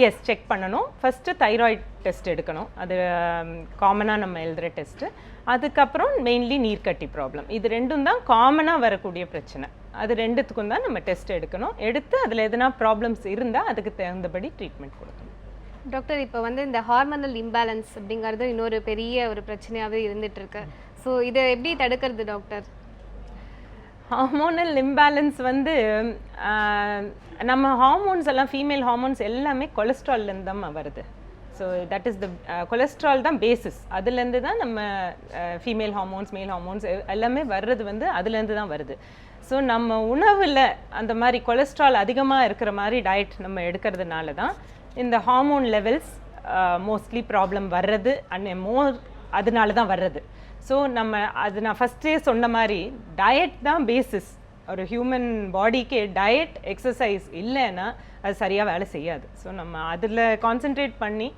எஸ் செக் பண்ணணும். ஃபஸ்ட்டு தைராய்டு டெஸ்ட் எடுக்கணும், அது காமனாக நம்ம எழுதுகிற டெஸ்ட்டு. அதுக்கப்புறம் மெயின்லி நீர்க்கட்டி ப்ராப்ளம், இது ரெண்டும் தான் காமனாக வரக்கூடிய பிரச்சனை. அது ரெண்டுத்துக்கும் தான் நம்ம டெஸ்ட் எடுக்கணும். எடுத்து அதில் எதனா ப்ராப்ளம்ஸ் இருந்தால் அதுக்கு தகுந்தபடி ட்ரீட்மெண்ட் கொடுக்கணும். டாக்டர், இப்போ வந்து இந்த ஹார்மோனல் இம்பேலன்ஸ் அப்படிங்கிறது இன்னொரு பெரிய ஒரு பிரச்சனையாகவே இருந்துட்டு இருக்கு. ஸோ இதை எப்படி தடுக்கிறது டாக்டர்? ஹார்மோனல் இம்பேலன்ஸ் வந்து நம்ம ஹார்மோன்ஸ் எல்லாம், ஃபீமேல் ஹார்மோன்ஸ் எல்லாமே கொலஸ்ட்ரால்லேருந்து தான் வருது. So that is the cholesterol தான் பேசிஸ். அதுலேருந்து தான் நம்ம ஃபீமேல் ஹார்மோன்ஸ், மேல் ஹார்மோன்ஸ் எல்லாமே வர்றது வந்து அதுலேருந்து தான் வருது. ஸோ நம்ம உணவில் அந்த மாதிரி கொலஸ்ட்ரால் அதிகமாக இருக்கிற மாதிரி டயட் நம்ம எடுக்கிறதுனால தான் இந்த ஹார்மோன் லெவல்ஸ் மோஸ்ட்லி ப்ராப்ளம் வர்றது அதனால தான் வர்றது. ஸோ நம்ம அது நான் ஃபஸ்ட்டே சொன்ன மாதிரி டயட் தான் பேசிஸ். ஒரு ஹியூமன் பாடிக்கு டயட் எக்ஸசைஸ் இல்லைன்னா அது சரியாக வேலை செய்யாது. ஸோ நம்ம அதில் கான்சென்ட்ரேட் பண்ணி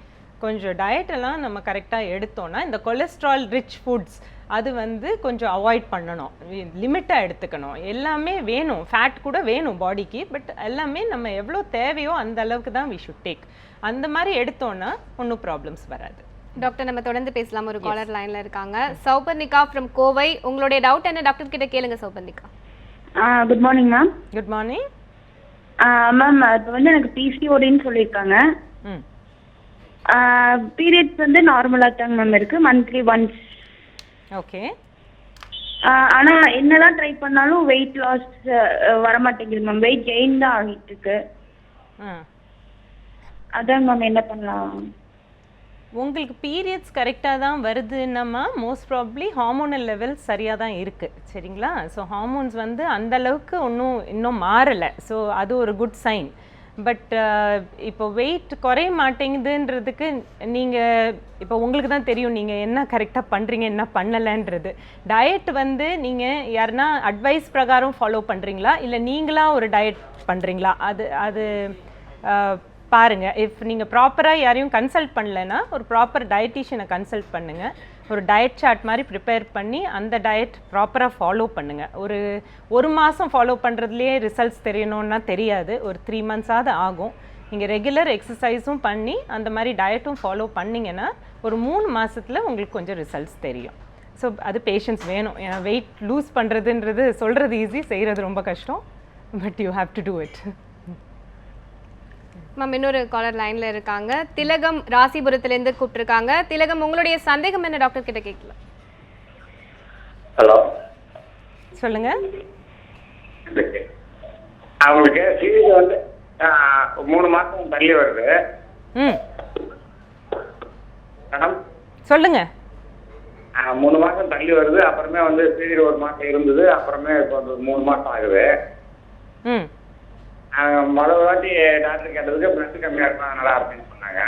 கொஞ்சம் டயட்டெல்லாம் நம்ம கரெக்டாக எடுத்தோன்னா இந்த கொலஸ்ட்ரால் ரிச் ஃபுட்ஸ் அது வந்து கொஞ்சம் அவாய்ட் பண்ணணும், லிமிட்டாக எடுத்துக்கணும். எல்லாமே வேணும், ஃபேட் கூட வேணும் பாடிக்கு, பட் எல்லாமே நம்ம எவ்வளோ தேவையோ அந்த அளவுக்கு தான் வி ஷுட் டேக். அந்த மாதிரி எடுத்தோன்னா ஒன்றும் ப்ராப்ளம்ஸ் வராது. டாக்டர், நம்ம தொடர்ந்து பேசலாம். ஒரு காலர் லைன்ல இருக்காங்க, சௌபர்ணிகா ஃப்ரம் கோவை. உங்களுடைய டவுட் என்ன டாக்டர் கிட்ட கேளுங்க Souparnika. Good morning ma'am. Good morning ma'am. இப்போ வந்து எனக்கு பிசிஓடின்னு சொல்லியிருக்காங்க. பீரியட்ஸ் வந்து நார்மலாக தாங்க மேம் இருக்குது, மந்த்லி ஒன்ஸ். ஓகே. ஆனால் என்னதான் ட்ரை பண்ணாலும் வெயிட் லாஸ் வரமாட்டேங்குது மேம், வெயிட் கெயின் தான் ஆகிட்டு இருக்கு. அதான் மேம் என்ன பண்ணலாம்? உங்களுக்கு பீரியட்ஸ் கரெக்டாக தான் வருதுன்னம்மா மோஸ்ட் ப்ராப்ளி ஹார்மோனல் லெவல்ஸ் சரியாக தான் இருக்குது, சரிங்களா? ஸோ ஹார்மோன்ஸ் வந்து அந்தளவுக்கு இன்னும் மாறலை. ஸோ அது ஒரு குட் சைன். பட் இப்போ வெயிட் குறைய மாட்டேங்குதுன்றதுக்கு நீங்கள் இப்போ உங்களுக்கு தான் தெரியும் நீங்கள் என்ன கரெக்டாக பண்ணுறீங்க என்ன பண்ணலைன்றது. டயட் வந்து நீங்கள் யாருன்னா அட்வைஸ் பிரகாரம் ஃபாலோ பண்ணுறீங்களா இல்லை நீங்களாக ஒரு டயட் பண்ணுறீங்களா? அது பாருங்கள். இஃப் நீங்கள் ப்ராப்பராக யாரையும் கன்சல்ட் பண்ணலைன்னா ஒரு ப்ராப்பர் டயட்டீஷியனை கன்சல்ட் பண்ணுங்கள். ஒரு டயட் சார்ட் மாதிரி ப்ரிப்பேர் பண்ணி அந்த டயட் ப்ராப்பராக ஃபாலோ பண்ணுங்கள். ஒரு மாதம் ஃபாலோ பண்ணுறதுலேயே ரிசல்ட்ஸ் தெரியணுன்னா தெரியாது, ஒரு 3 months ஆகும். நீங்கள் ரெகுலர் எக்ஸசைஸும் பண்ணி அந்த மாதிரி டயட்டும் ஃபாலோ பண்ணிங்கன்னா ஒரு 3 மாதத்தில் உங்களுக்கு கொஞ்சம் ரிசல்ட்ஸ் தெரியும். ஸோ அது பேஷன்ஸ் வேணும். ஏன்னா வெயிட் லூஸ் பண்ணுறதுன்றது சொல்கிறது ஈஸி, செய்கிறது ரொம்ப கஷ்டம். But you have to do it. Ma'am இன்னொரு காலர் லைன்ல இருக்காங்க. திலகம் ராசிபுரத்திலிருந்து கூப்பிட்டுருக்காங்க. திலகம், உங்களுடைய சந்தேகம் என்ன டாக்டர் கிட்ட கேட்கலாம்? ஹலோ, சொல்லுங்க. அவங்களுக்கு சீரியஸ் வந்து 3 மாசம் தள்ளி வருது மேடம். சொல்லுங்க. 3 மாசம் தள்ளி வருது. அப்புறமே வந்து சீரியஸ் 1 மாசம் இருந்தது. அப்புறமே இப்போ 3 மாசம் ஆகுது. முதல் வாட்டி டாக்டர் கேட்டதுக்கு பிளட் கம்மியாக இருக்கும் அதனால அப்படின்னு சொன்னாங்க.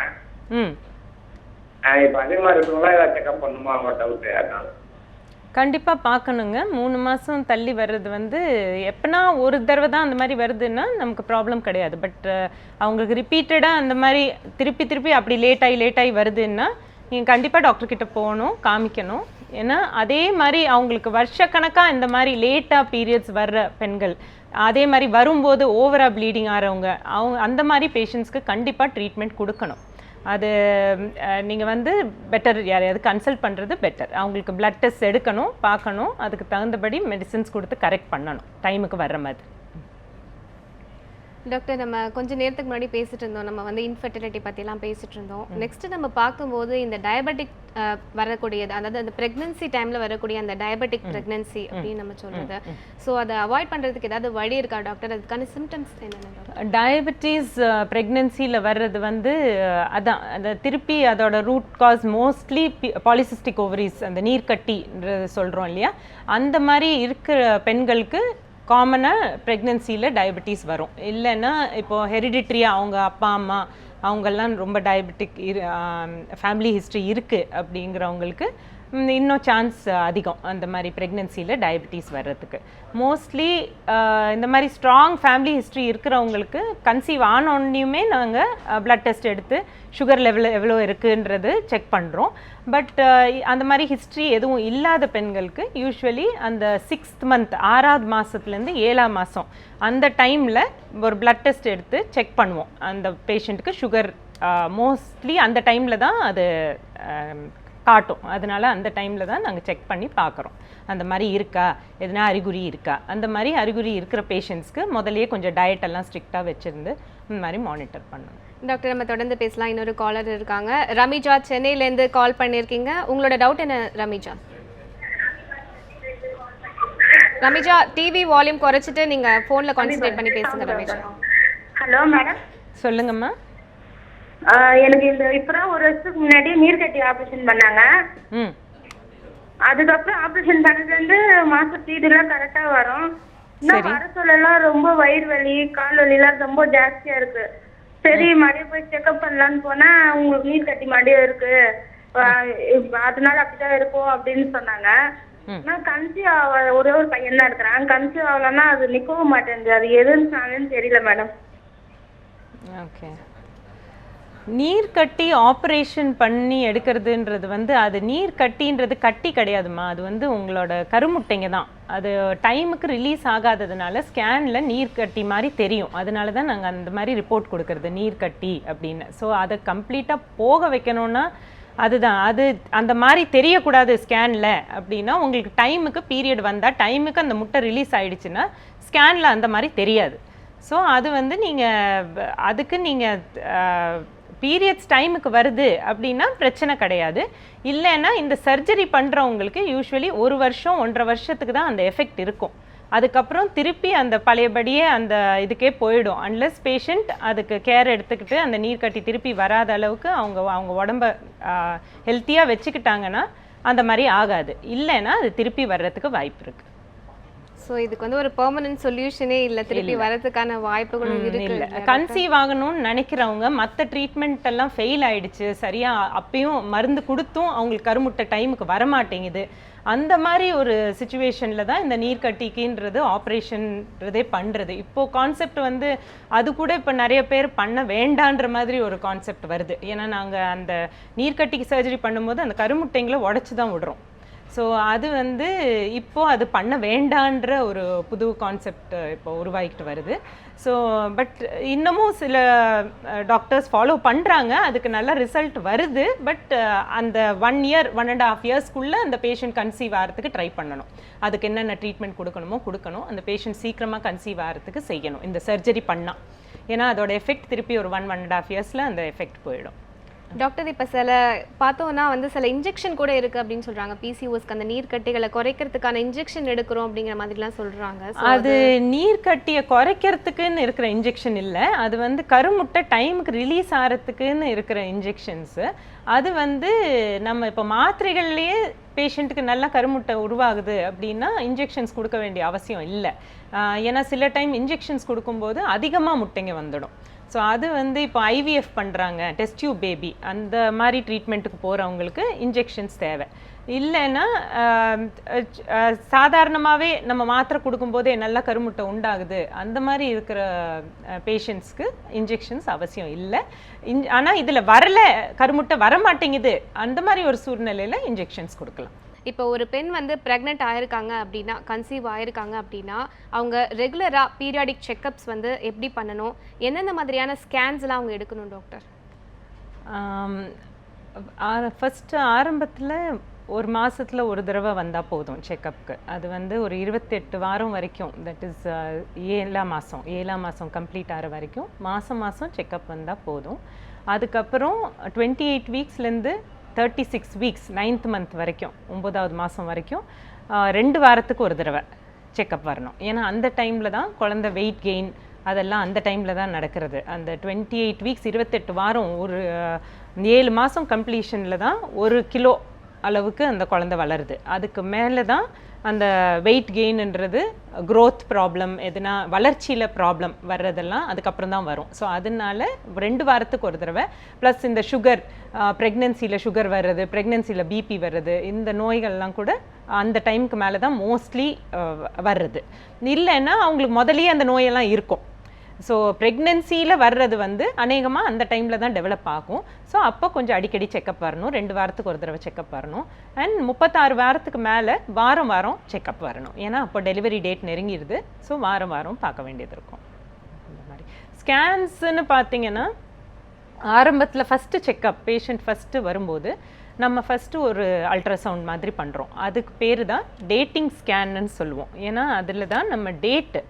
இப்போ அதிகமாக இருக்கிறவங்களா ஏதாவது செக்அப் பண்ணுமா அவங்க டவுட்டு? அதனால கண்டிப்பாக பார்க்கணுங்க. 3 மாதம் தள்ளி வர்றது வந்து எப்போனா ஒரு தடவை தான் அந்த மாதிரி வருதுன்னா நமக்கு ப்ராப்ளம் கிடையாது. பட் அவங்களுக்கு ரிப்பீட்டடாக அந்த மாதிரி திருப்பி அப்படி லேட் ஆகி வருதுன்னா நீங்கள் கண்டிப்பாக டாக்டர்கிட்ட போகணும், காமிக்கணும். ஏன்னா அதே மாதிரி அவங்களுக்கு வருஷக்கணக்காக இந்த மாதிரி லேட்டாக பீரியட்ஸ் வர்ற பெண்கள், அதே மாதிரி வரும்போது ஓவராக ப்ளீடிங் ஆகிறவங்க, அந்த மாதிரி பேஷண்ட்ஸ்க்கு கண்டிப்பாக ட்ரீட்மெண்ட் கொடுக்கணும். அது நீங்கள் வந்து பெட்டர் யாரையாவது கன்சல்ட் பண்ணுறது பெட்டர். அவங்களுக்கு பிளட் டெஸ்ட் எடுக்கணும், பார்க்கணும், அதுக்கு தகுந்தபடி மெடிசின்ஸ் கொடுத்து கரெக்ட் பண்ணணும் டைமுக்கு வர்ற மாதிரி. டாக்டர், நம்ம கொஞ்சம் நேரத்துக்கு முன்னாடி பேசிட்டு இருந்தோம், நம்ம வந்து இன்ஃபர்டிலிட்டி பற்றிலாம் பேசிட்டு இருந்தோம். நெக்ஸ்ட் நம்ம பார்க்கும்போது இந்த டயபெட்டிக் வரக்கூடியது, அதாவது அந்த ப்ரெக்னன்சி டைமில் வரக்கூடிய அந்த டயபெட்டிக் ப்ரெக்னன்சி அப்படின்னு நம்ம சொல்கிறது. ஸோ அதை அவாய்ட் பண்ணுறதுக்கு ஏதாவது வழி இருக்கா டாக்டர்? அதுக்கான சிம்டம்ஸ் என்னென்ன? டயபெட்டிஸ் ப்ரெக்னன்சியில் வர்றது வந்து அதான் அந்த திருப்பி அதோட root cause mostly polycystic ovaries, அந்த நீர்க்கட்டின்றது சொல்கிறோம் இல்லையா, அந்த மாதிரி இருக்கிற பெண்களுக்கு காமனாக ப்ரெக்னன்சியில் டயபெட்டிஸ் வரும். இல்லைன்னா இப்போது ஹெரிடிட்ரியாக அவங்க அப்பா அம்மா அவங்கெல்லாம் ரொம்ப டயபெட்டிக் ஃபேமிலி ஹிஸ்ட்ரி இருக்குது அப்படிங்கிறவங்களுக்கு இன்னும் சான்ஸ் அதிகம் அந்த மாதிரி ப்ரெக்னன்சியில் டயபெட்டிஸ் வர்றதுக்கு. மோஸ்ட்லி இந்த மாதிரி ஸ்ட்ராங் ஃபேமிலி ஹிஸ்ட்ரி இருக்கிறவங்களுக்கு கன்சீவ் ஆனோன்னையுமே நாங்கள் பிளட் டெஸ்ட் எடுத்து சுகர் லெவல் எவ்வளோ இருக்குன்றது செக் பண்ணுறோம். பட் அந்த மாதிரி ஹிஸ்ட்ரி எதுவும் இல்லாத பெண்களுக்கு யூஸ்வலி அந்த 6th month 6வது மாதத்துலேருந்து 7ஆம் மாதம் அந்த டைமில் ஒரு பிளட் டெஸ்ட் எடுத்து செக் பண்ணுவோம். அந்த பேஷண்ட்டுக்கு சுகர் மோஸ்ட்லி அந்த டைமில் தான் அது காட்டும். அதனால அந்த டைமில் தான் நாங்கள் செக் பண்ணி பார்க்குறோம் அந்த மாதிரி இருக்கா, எதுனா அறிகுறி இருக்கா. அந்த மாதிரி அறிகுறி இருக்கிற பேஷண்ட்ஸ்க்கு முதலையே கொஞ்சம் டயட் எல்லாம் ஸ்ட்ரிக்டாக வச்சுருந்து இந்த மாதிரி மானிட்டர் பண்ணணும். டாக்டர், நம்ம தொடர்ந்து பேசலாம். இன்னொரு காலர் இருக்காங்க. ரமிஜா, சென்னையிலேருந்து கால் பண்ணியிருக்கீங்க. உங்களோட டவுட் என்ன ரமிஜா? ரமிஜா, டிவி வால்யூம் குறைச்சிட்டு நீங்கள் ஃபோனில் கான்சன்ட்ரேட் பண்ணி பேசுங்க ரமிஜா. Hello madam. சொல்லுங்கம்மா. எனக்கு இந்த இப்பதான் 1 வருஷத்துக்கு முன்னாடி நீர்க்கட்டி ஆப்ரேஷன் பண்ணாங்க. அதுக்கப்புறம் ஆப்ரேஷன் பண்ணது வந்து மாசத்து இதெல்லாம் கரெக்டா வரும். இன்னும் வர சொல்லலாம் ரொம்ப வயிறு வலி, கால் வலிலாம் ரொம்ப ஜாஸ்தியா இருக்கு. சரி மறுபடியும் போய் செக்அப் பண்ணலான்னு போனா உங்களுக்கு நீர்க்கட்டி மறுபடியும் இருக்கு, அதனால அப்படிதான் இருக்கும் அப்படின்னு சொன்னாங்க. நான் கன்சீவ் ஒரே ஒரு பையன் தான் இருக்கிறேன். கன்சீவ் ஆகலன்னா அது நிக்கவும் மாட்டேங்குது. அது எதுன்னு தெரியல மேடம். ஓகே. நீர் கட்டி ஆப்ரேஷன் பண்ணி எடுக்கிறதுன்றது வந்து அது நீர் கட்டின்றது கட்டி கிடையாதுமா, அது வந்து உங்களோட கருமுட்டைங்க தான். அது டைமுக்கு ரிலீஸ் ஆகாததுனால ஸ்கேனில் நீர் கட்டி மாதிரி தெரியும். அதனால தான் நாங்கள் அந்த மாதிரி ரிப்போர்ட் கொடுக்கறது நீர் கட்டி அப்படின்னு. ஸோ அதை கம்ப்ளீட்டாக போக வைக்கணும்னா அதுதான், அது அந்த மாதிரி தெரியக்கூடாது ஸ்கேனில் அப்படின்னா உங்களுக்கு டைமுக்கு பீரியட் வந்தால் டைமுக்கு அந்த முட்டை ரிலீஸ் ஆகிடுச்சுன்னா ஸ்கேனில் அந்த மாதிரி தெரியாது. ஸோ அது வந்து நீங்கள் அதுக்கு நீங்கள் பீரியட்ஸ் டைமுக்கு வருது அப்படின்னா பிரச்சனை கிடையாது. இல்லைன்னா இந்த சர்ஜரி பண்ணுறவங்களுக்கு யூஸ்வலி 1 வருஷம் 1.5 வருஷத்துக்கு தான் அந்த எஃபெக்ட் இருக்கும். அதுக்கப்புறம் திருப்பி அந்த பழையபடியே அந்த இதுக்கே போயிடும். அன்லெஸ் பேஷண்ட் அதுக்கு கேர் எடுத்துக்கிட்டு அந்த நீர் கட்டி திருப்பி வராத அளவுக்கு அவங்க உடம்ப ஹெல்த்தியாக வச்சுக்கிட்டாங்கன்னா அந்த மாதிரி ஆகாது. இல்லைன்னா அது திருப்பி வர்றதுக்கு வாய்ப்பு இருக்குது. ஸோ இதுக்கு வந்து ஒரு பெர்மனன்ட் சொல்யூஷனே இல்லை, திருப்பி வரதுக்கான வாய்ப்புகளும் இருக்கு. இல்லை, கன்சீவ் ஆகணும்னு நினைக்கிறவங்க மற்ற ட்ரீட்மெண்ட் எல்லாம் ஃபெயில் ஆயிடுச்சு, சரியாக அப்பயும் மருந்து கொடுத்தும் அவங்களுக்கு கருமுட்டை டைமுக்கு வரமாட்டேங்குது, அந்த மாதிரி ஒரு சுச்சுவேஷனில் தான் இந்த நீர்க்கட்டிக்குன்றது ஆப்ரேஷன்றதே பண்ணுறது. இப்போது கான்செப்ட் வந்து அது கூட இப்போ நிறைய பேர் பண்ண வேண்டான்ற மாதிரி ஒரு கான்செப்ட் வருது. ஏன்னா நாங்கள் அந்த நீர்க்கட்டிக்கு சர்ஜரி பண்ணும்போது அந்த கருமுட்டைங்களை உடச்சி தான் விடுறோம். ஸோ அது வந்து இப்போது அது பண்ண வேண்டான்ற ஒரு புது கான்செப்ட் இப்போ உருவாகிட்டு வருது. ஸோ பட் இன்னமும் சில டாக்டர்ஸ் ஃபாலோ பண்ணுறாங்க, அதுக்கு நல்ல ரிசல்ட் வருது. பட் அந்த 1 இயர் 1.5 இயர்ஸ்க்குள்ளே அந்த பேஷண்ட் கன்சீவ் ஆகிறதுக்கு ட்ரை பண்ணணும். அதுக்கு என்னென்ன ட்ரீட்மெண்ட் கொடுக்கணுமோ கொடுக்கணும். அந்த பேஷண்ட் சீக்கிரமாக கன்சீவ் ஆகிறதுக்கு செய்யணும் இந்த சர்ஜரி பண்ணால். ஏன்னா அதோட எஃபெக்ட் திருப்பி ஒரு 1.5 இயர்ஸில் அந்த எஃபெக்ட் போயிடும். டாக்டர், இப்போ சில பார்த்தோன்னா வந்து சில இன்ஜெக்ஷன் கூட இருக்குது அப்படின்னு சொல்கிறாங்க. பிசிஓஸ்க்கு அந்த நீர்க்கட்டிகளை குறைக்கிறதுக்கான இன்ஜெக்ஷன் எடுக்கிறோம் அப்படிங்கிற மாதிரிலாம் சொல்கிறாங்க. அது நீர்க்கட்டியை குறைக்கிறதுக்குன்னு இருக்கிற இன்ஜெக்ஷன் இல்லை, அது வந்து கருமுட்டை டைமுக்கு ரிலீஸ் ஆகிறதுக்குன்னு இருக்கிற இன்ஜெக்ஷன்ஸு. அது வந்து நம்ம இப்போ மாத்திரைகள்லேயே பேஷண்ட்டுக்கு நல்லா கருமுட்டை உருவாகுது அப்படின்னா இன்ஜெக்ஷன்ஸ் கொடுக்க வேண்டிய அவசியம் இல்லை. ஏன்னா சில டைம் இன்ஜெக்ஷன்ஸ் கொடுக்கும்போது அதிகமாக முட்டைங்க வந்துடும். ஸோ அது வந்து இப்போ ஐவிஎஃப் பண்ணுறாங்க, டெஸ்ட் டியூப் பேபி, அந்த மாதிரி ட்ரீட்மெண்ட்டுக்கு போகிறவங்களுக்கு இன்ஜெக்ஷன்ஸ் தேவை. இல்லைன்னா சாதாரணமாகவே நம்ம மாத்திரை கொடுக்கும்போதே நல்லா கருமுட்டை உண்டாகுது, அந்த மாதிரி இருக்கிற பேஷண்ட்ஸ்க்கு இன்ஜெக்ஷன்ஸ் அவசியம் இல்லை. ஆனால் இதில் கருமுட்டை வரமாட்டேங்குது, அந்த மாதிரி ஒரு சூழ்நிலையில் இன்ஜெக்ஷன்ஸ் கொடுக்கலாம். இப்போ ஒரு பெண் வந்து ப்ரெக்னென்ட் ஆயிருக்காங்க அப்படின்னா, கன்சீவ் ஆயிருக்காங்க அப்படின்னா, அவங்க ரெகுலராக பீரியாடிக் செக்கப்ஸ் வந்து எப்படி பண்ணணும், எந்தெந்த மாதிரியான ஸ்கேன்ஸ்லாம் அவங்க எடுக்கணும் டாக்டர்? ஃபஸ்ட்டு ஆரம்பத்தில் 1 மாதத்தில் ஒரு தடவை வந்தால் போதும் செக்கப்புக்கு. அது வந்து ஒரு 28 வாரம் வரைக்கும், தட் இஸ் 7ஆம் மாதம் கம்ப்ளீட் ஆகிற வரைக்கும் மாதம் செக்கப் வந்தால் போதும். அதுக்கப்புறம் 28 வீக்ஸ்லேருந்து 36 வீக்ஸ் 9th மந்த் வரைக்கும் 9ஆவது மாதம் வரைக்கும் 2 வாரத்துக்கு ஒரு தடவை செக்கப் வரணும். ஏன்னா அந்த டைமில் தான் குழந்தை வெயிட் கெயின் அதெல்லாம் அந்த டைமில் தான் நடக்கிறது. அந்த 28 வீக்ஸ் 28 வாரம் ஒரு 7 மாதம் கம்ப்ளீஷனில் தான் 1 கிலோ அளவுக்கு அந்த குழந்தை வளருது. அதுக்கு மேலே தான் அந்த வெயிட் கெயின்ன்றது க்ரோத் ப்ராப்ளம், எதுனா வளர்ச்சியில் ப்ராப்ளம் வர்றதெல்லாம் அதுக்கப்புறம் தான் வரும். ஸோ அதனால 2 வாரத்துக்கு ஒரு தடவை, ப்ளஸ் இந்த சுகர், ப்ரெக்னென்சியில் சுகர் வர்றது, ப்ரெக்னென்சியில் பிபி வர்றது, இந்த நோய்கள்லாம் கூட அந்த டைமுக்கு மேலே தான் மோஸ்ட்லி வர்றது. இல்லைன்னா அவங்களுக்கு முதலியே அந்த நோயெல்லாம் இருக்கும். ஸோ ப்ரெக்னென்சியில் வர்றது வந்து அநேகமாக அந்த டைமில் தான் டெவலப் ஆகும். ஸோ அப்போ கொஞ்சம் அடிக்கடி செக்கப் வரணும், 2 வாரத்துக்கு ஒரு தடவை செக்கப் வரணும். அண்ட் 36 வாரத்துக்கு மேலே வாரம் செக்கப் வரணும். ஏன்னா அப்போ டெலிவரி டேட் நெருங்கிடுது. ஸோ வாரம் பார்க்க வேண்டியது இருக்கும். இந்த மாதிரி ஸ்கேன்ஸுன்னு பார்த்தீங்கன்னா ஆரம்பத்தில் ஃபஸ்ட்டு செக்கப் பேஷண்ட் ஃபஸ்ட்டு வரும்போது நம்ம ஃபஸ்ட்டு ஒரு அல்ட்ராசவுண்ட் மாதிரி பண்ணுறோம். அதுக்கு பேர் தான் டேட்டிங் ஸ்கேன்னு சொல்லுவோம். ஏன்னா அதில் தான் நம்ம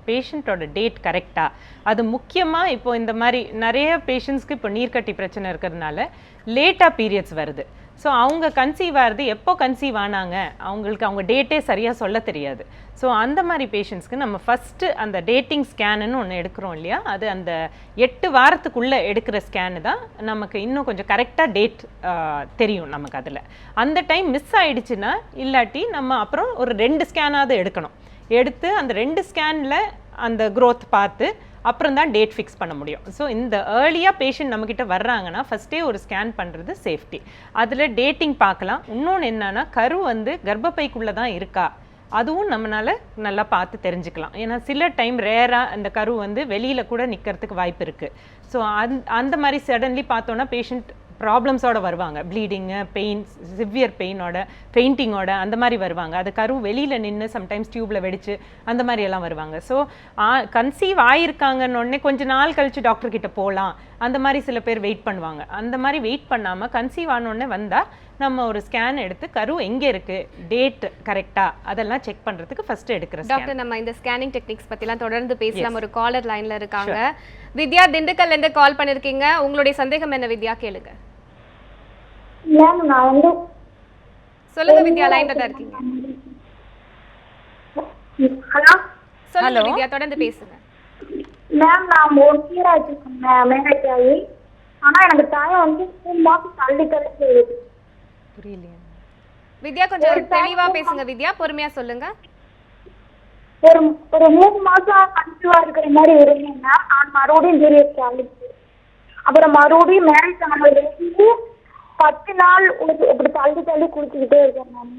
பேஷண்ட்டோட டேட் கரெக்டாக, அது முக்கியமாக இப்போ இந்த மாதிரி நிறைய பேஷண்ட்ஸ்க்கு இப்போ நீர்க்கட்டி பிரச்சனை இருக்கிறதுனால லேட்டாக பீரியட்ஸ் வருது. ஸோ அவங்க கன்சீவ் ஆகிறது எப்போ கன்சீவ் ஆனாங்க, அவங்க டேட்டே சரியாக சொல்ல தெரியாது. ஸோ அந்த மாதிரி பேஷண்ட்ஸ்க்கு நம்ம ஃபஸ்ட்டு அந்த டேட்டிங் ஸ்கேனுன்னு ஒன்று எடுக்கிறோம் இல்லையா, அது அந்த 8 வாரத்துக்குள்ளே எடுக்கிற ஸ்கேனு தான் நமக்கு இன்னும் கொஞ்சம் கரெக்டாக டேட் தெரியும் நமக்கு. அதில் அந்த டைம் மிஸ் ஆகிடுச்சுன்னா இல்லாட்டி நம்ம அப்புறம் ஒரு 2 ஸ்கேனாவது எடுக்கணும். எடுத்து அந்த 2 ஸ்கேனில் அந்த க்ரோத் பார்த்து அப்புறம் தான் டேட் ஃபிக்ஸ் பண்ண முடியும். ஸோ இந்த ஏர்லியாக பேஷண்ட் நம்மக்கிட்ட வர்றாங்கன்னா ஃபஸ்ட்டே ஒரு ஸ்கேன் பண்ணுறது சேஃப்டி. அதில் டேட்டிங் பார்க்கலாம். இன்னொன்று என்னன்னா, கரு வந்து கர்ப்பப்பைக்குள்ளே தான் இருக்கா, அதுவும் நம்மளால் நல்லா பார்த்து தெரிஞ்சுக்கலாம். ஏன்னா சில டைம் ரேராக அந்த கரு வந்து வெளியில் கூட நிற்கிறதுக்கு வாய்ப்பு இருக்குது. ஸோ அந்த மாதிரி சடன்லி பார்த்தோன்னா பேஷண்ட் ப்ராப்ளம்ஸோட வருவாங்க, ப்ளீடிங்கு, பெயின், சிவியர் பெயினோட, பெயிண்டிங்கோட, அந்த மாதிரி வருவாங்க. அது கரு வெளியில் நின்று சம்டைம்ஸ் டியூப்பில் வெடிச்சு அந்த மாதிரி எல்லாம் வருவாங்க. ஸோ கன்சீவ் ஆகியிருக்காங்கன்னு கொஞ்ச நாள் கழித்து டாக்டர்கிட்ட போகலாம் அந்த மாதிரி சில பேர் வெயிட் பண்ணுவாங்க. அந்த மாதிரி வெயிட் பண்ணாமல் கன்சீவ் ஆனோடனே வந்தால் நம்ம ஒரு ஸ்கேன் எடுத்து கரு எங்கே இருக்குது, டேட் கரெக்டாக அதெல்லாம் செக் பண்ணுறதுக்கு ஃபஸ்ட்டு எடுக்கிற ஸ்கேன். டாக்டர், நம்ம இந்த ஸ்கேனிங் டெக்னிக்ஸ் பற்றிலாம் தொடர்ந்து பேசலாம். ஒரு காலர் லைனில் இருக்காங்க. வித்யா, திண்டுக்கல்லேருந்து கால் பண்ணியிருக்கீங்க. உங்களுடைய சந்தேகம் என்ன வித்யா? கேளுங்க. மேம் நான் வந்து சொல்லுங்க வித்யா, லைன்ல தான் இருக்கீங்க. ஹலோ சொல்லுங்க வித்யா, தொடர்ந்து பேசுங்க. மேம் நான் 1 year ஆச்சுருக்கேன் மேரேஜ் ஆகி. ஆனால் எனக்கு தாயம் வந்து 3 மாதம் தள்ளி போகுது. புரியலையா வித்யா? கொஞ்சம் தெளிவா பேசுங்க வித்யா, பொறுமையா சொல்லுங்க. ஒரு 3 மாதம் கன்சீவாக இருக்கிற மாதிரி இருந்தீங்கன்னா நான் மறுபடியும் பீரியட் தள்ளிச்சு. அப்புறம் மறுபடியும் மேரேஜ் ஆனதுலேருந்து 10 நாள் இப்படி தள்ளி குடிச்சுக்கிட்டே இருக்கேன் மேம்.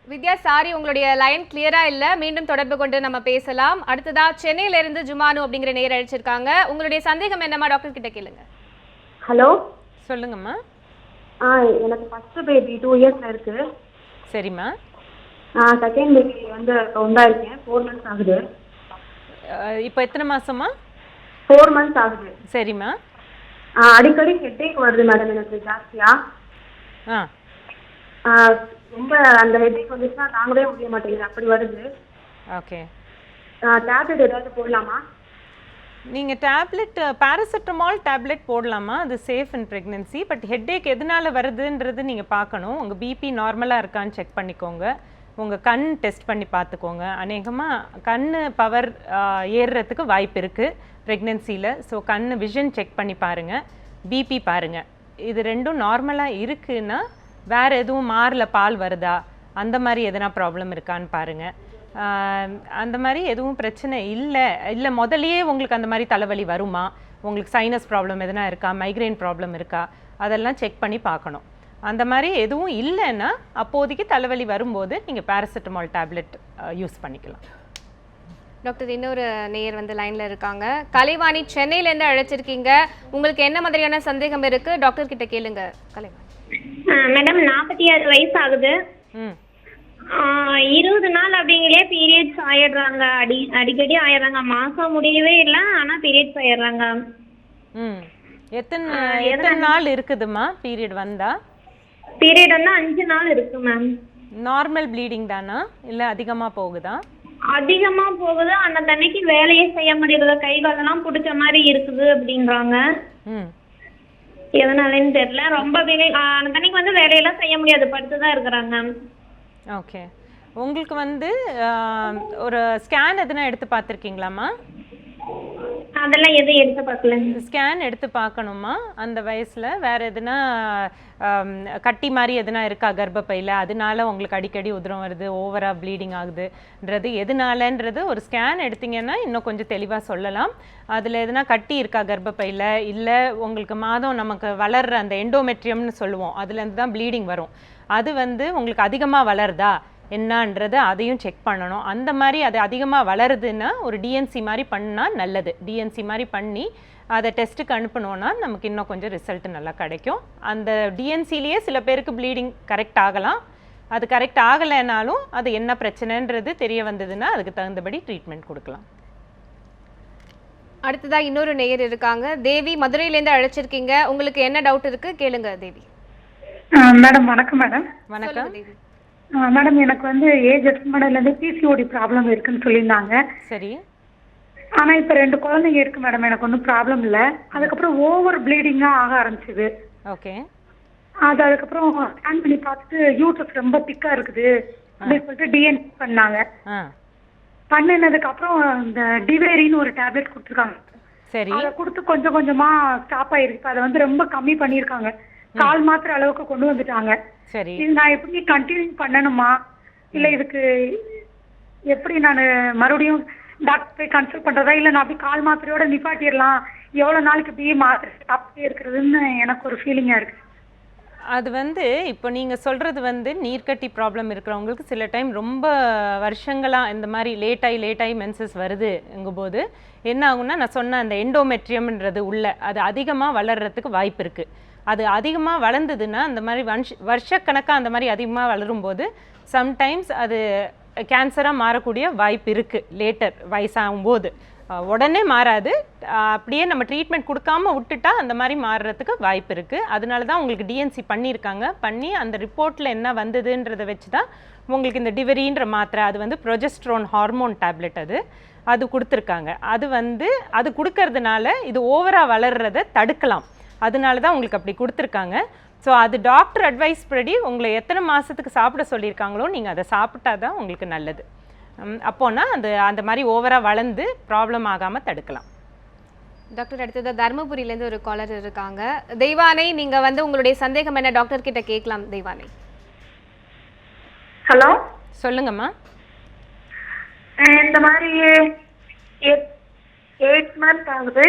வித்யா, சாரி, உங்களுடைய லைன் கிளியரா இல்ல. மீண்டும் தொடர்பு கொண்டு நம்ம பேசலாம். அடுத்ததா சென்னையில இருந்து ஜுமானு அப்படிங்கிற நேயர் அழைச்சிருக்காங்க. உங்களுடைய சந்தேகம் என்னமா டாக்டர் கிட்ட கேளுங்க. ஹலோ சொல்லுங்கம்மா. எனக்கு ஃபர்ஸ்ட் பேபி 2 இயர்ஸ்ல இருக்கு. சரிம்மா. செகண்ட் பேபி வந்து உண்டாயிருக்கேன். 4 months ஆகுது. இப்போ எத்தனை மாசமா? 4 months ஆகுது. சரிம்மா. அடிக்கடி ஹெட்டேக் வருது மேடம் எனக்கு ஜாஸ்தியா. ரொம்ப அந்த ஹெட்டேக் வந்துச்சுன்னா தாங்கவே முடிய மாட்டேங்குது, அப்படி வருது. ஓகே. டேப்லெட் ஏதாவது போடலாமா? நீங்கள் டேப்லெட் பேராசிட்டமால் டேப்லெட் போடலாமா, அது safe in pregnancy. But headache எதனால வருதுன்றது நீங்கள் பார்க்கணும். உங்கள் பிபி நார்மலாக இருக்கான்னு செக் பண்ணிக்கோங்க. உங்கள் கண் டெஸ்ட் பண்ணி பார்த்துக்கோங்க. அநேகமாக கண் பவர் ஏறுறதுக்கு வாய்ப்பு இருக்குது ப்ரெக்னென்சியில். ஸோ கண் விஷன் செக் பண்ணி பாருங்கள், பிபி பாருங்கள். இது ரெண்டும் நார்மலாக இருக்குன்னா வேறு எதுவும் மாரில் பால் வருதா, அந்த மாதிரி எதனா ப்ராப்ளம் இருக்கான்னு பாருங்கள். அந்த மாதிரி எதுவும் பிரச்சனை இல்லை முதலையே உங்களுக்கு அந்த மாதிரி தலைவலி வருமா, உங்களுக்கு சைனஸ் ப்ராப்ளம் எதனா இருக்கா, மைக்ரைன் ப்ராப்ளம் இருக்கா, அதெல்லாம் செக் பண்ணி பார்க்கணும். அந்த மாதிரி எதுவும் இல்லைன்னா அப்போதைக்கு தலைவலி வரும்போது நீங்கள் பேராசிட்டமால் டேப்லெட் யூஸ் பண்ணிக்கலாம். டாக்டர், இன்னொரு நேயர் வந்து லைன்ல இருக்காங்க. கலைவாணி, சென்னையிலேருந்து அழைச்சிருக்கீங்க. உங்களுக்கு என்ன மாதிரியான சந்தேகம் இருக்கு, டாக்டர் கிட்ட கேளுங்க. கலைவாணி மேடம், 46 வயசு ஆகுது. 20 நாள் அப்படிங்களே பீரியட்ஸ் ஆயிடுறாங்க. அடிக்கடி ஆயிடுறாங்க. மாசம் முடியவே இல்லை, ஆனா பீரியட்ஸ் ஆயிடுறாங்க. எத்தனை நாள் இருக்குதுமா பீரியட் வந்தா? பீரியட் வந்து 5 நாள் இருக்கு மேம். நார்மல் ப்ளீடிங் தானா இல்லை அதிகமாக போகுதா? அதிகமா போகுது. அந்த தண்ணிக்கு வேலையே செய்ய முடியல, கை காலெல்லாம் பிடிச்ச மாதிரி இருக்குது அப்படின்றாங்க. எதனாலன்னு தெரியல. ரொம்ப அந்த தண்ணிக்கு வந்து வேலையெல்லாம் செய்ய முடியாது, படுத்துதான் இருக்கிறாங்க. ஓகே. உங்களுக்கு வந்து ஒரு ஸ்கேன் எதுனா எடுத்து பார்த்துருக்கீங்களாம்மா? அதெல்லாம் எதுவும் எடுத்து பார்க்கல. ஸ்கேன் எடுத்து பார்க்கணுமா அந்த வயசில்? வேறு எதுனா கட்டி மாதிரி எதுனா இருக்கா கர்ப்பப்பையில், அதனால உங்களுக்கு அடிக்கடி உதிரம் வருது, ஓவராக ப்ளீடிங் ஆகுதுன்றது எதுனாலன்றது ஒரு ஸ்கேன் எடுத்திங்கன்னா இன்னும் கொஞ்சம் தெளிவாக சொல்லலாம். அதில் எதுனா கட்டி இருக்கா கர்ப்பப்பையில், இல்லை உங்களுக்கு மாதம் நமக்கு வளர்கிற அந்த எண்டோமெட்ரியம்னு சொல்லுவோம், அதுலேருந்து தான் ப்ளீடிங் வரும், அது வந்து உங்களுக்கு அதிகமாக வளருதா என்னன்றது அதையும் செக் பண்ணணும். அந்த மாதிரி அது அதிகமாக வளருதுன்னா ஒரு டிஎன்சி மாதிரி பண்ணால் நல்லது. டிஎன்சி மாதிரி பண்ணி அதை டெஸ்ட்டுக்கு அனுப்பினோன்னா நமக்கு இன்னும் கொஞ்சம் ரிசல்ட் நல்லா கிடைக்கும். அந்த டிஎன்சிலேயே சில பேருக்கு ப்ளீடிங் கரெக்ட் ஆகலாம். அது கரெக்ட் ஆகலைனாலும் அது என்ன பிரச்சனைன்றது தெரிய வந்ததுன்னா அதுக்கு தகுந்தபடி ட்ரீட்மெண்ட் கொடுக்கலாம். அடுத்ததாக இன்னொரு நேயர் இருக்காங்க. தேவி, மதுரையிலேருந்து அழைச்சிருக்கீங்க. உங்களுக்கு என்ன டவுட் இருக்கு, கேளுங்க தேவி. மேடம் வணக்கம். மேடம் வணக்கம். மேடம் எனக்கு வந்து ஏஜ் அட்டன்மெண்ட்லேருந்து பிசிஓடி ப்ராப்ளம் இருக்குன்னு சொல்லியிருந்தாங்க. சரி. ஆனால் இப்போ 2 குழந்தைங்க இருக்கு மேடம், எனக்கு ஒன்றும் ப்ராப்ளம் இல்லை. அதுக்கப்புறம் ஓவர் ப்ளீடிங்காக ஆக ஆரம்பிச்சிது. ஓகே. அதுக்கப்புறம் ஸ்கேன் பண்ணி பார்த்துட்டு யூட்ரஸ் ரொம்ப திக்காக இருக்குது அப்படின்னு சொல்லிட்டு டிஎன்சி பண்ணாங்க. பண்ணினதுக்கப்புறம் இந்த டிவேரின்னு ஒரு டேப்லெட் கொடுத்துருக்காங்க. சரி. அதை கொடுத்து கொஞ்சம் கொஞ்சமாக ஸ்டாப் ஆயிருக்கு. அதை வந்து ரொம்ப கம்மி பண்ணியிருக்காங்க, 1/4 மாத்திரை அளவுக்கு கொண்டு வந்துட்டாங்க. சரி. இது நான் எப்படி கண்டினியூ பண்ணணுமா, இல்லை இதுக்கு எப்படி நான் மறுபடியும் டாக்டர் போய் கன்சல்ட் பண்ணுறதா, இல்லை நான் அப்படி 1/4 மாத்திரையோட நிப்பாட்டிடலாம், எவ்வளோ நாளைக்கு இப்படியே மாத்திரை சாப்பிட்டே இருக்கிறதுன்னு எனக்கு ஒரு ஃபீலிங்காக இருக்குது. அது வந்து இப்போ நீங்கள் சொல்கிறது வந்து நீர்க்கட்டி ப்ராப்ளம் இருக்கிறவங்களுக்கு சில டைம் ரொம்ப வருஷங்களாக இந்த மாதிரி லேட்டாகி மென்சஸ் வருதுங்கும்போது என்ன ஆகும்னா, நான் சொன்ன அந்த எண்டோமெட்ரியம்ன்றது உள்ள அது அதிகமாக வளர்கிறதுக்கு வாய்ப்பு இருக்குது. அது அதிகமாக வளர்ந்ததுன்னா அந்த மாதிரி வருஷக்கணக்காக அந்த மாதிரி அதிகமாக வளரும்போது சம்டைம்ஸ் அது கேன்சராக மாறக்கூடிய வாய்ப்பு இருக்குது லேட்டர் வயசாகும்போது. உடனே மாறாது. அப்படியே நம்ம ட்ரீட்மெண்ட் கொடுக்காம விட்டுட்டா அந்த மாதிரி மாறுறதுக்கு வாய்ப்பு இருக்குது. அதனால தான் உங்களுக்கு டிஎன்சி பண்ணியிருக்காங்க. பண்ணி அந்த ரிப்போர்ட்டில் என்ன வந்ததுன்றதை வச்சு தான் உங்களுக்கு இந்த டிவரின்ற மாத்திரை, அது வந்து ப்ரொஜெஸ்ட்ரோன் ஹார்மோன் டேப்லெட், அது கொடுத்துருக்காங்க. அது கொடுக்கறதுனால இது ஓவராக வளர்கிறத தடுக்கலாம். அதனால தான் உங்களுக்கு அப்படி கொடுத்துருக்காங்க. ஸோ அது டாக்டர் அட்வைஸ் படி உங்களை எத்தனை மாதத்துக்கு சாப்பிட சொல்லியிருக்காங்களோ நீங்கள் அதை சாப்பிட்டா தான் உங்களுக்கு நல்லது. அப்போனா அந்த மாதிரி ஓவராக வளர்ந்து ப்ராப்ளம் ஆகாமல் தடுக்கலாம். டாக்டர், அடுத்தது தர்மபுரியிலேருந்து ஒரு காலர் இருக்காங்க. தெய்வானை, நீங்கள் வந்து உங்களுடைய சந்தேகம் என்ன டாக்டர் கிட்ட கேட்கலாம். தெய்வானை, ஹலோ, சொல்லுங்கம்மா. இந்த மாதிரி 8 months ஆகுது.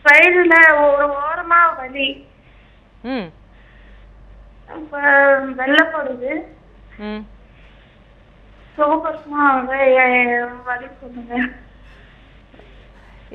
வயிறுல ஒரு ஓரமா வலி, வெள்ளப்படுது, சுகப்பசமா வலி சொல்லுங்க.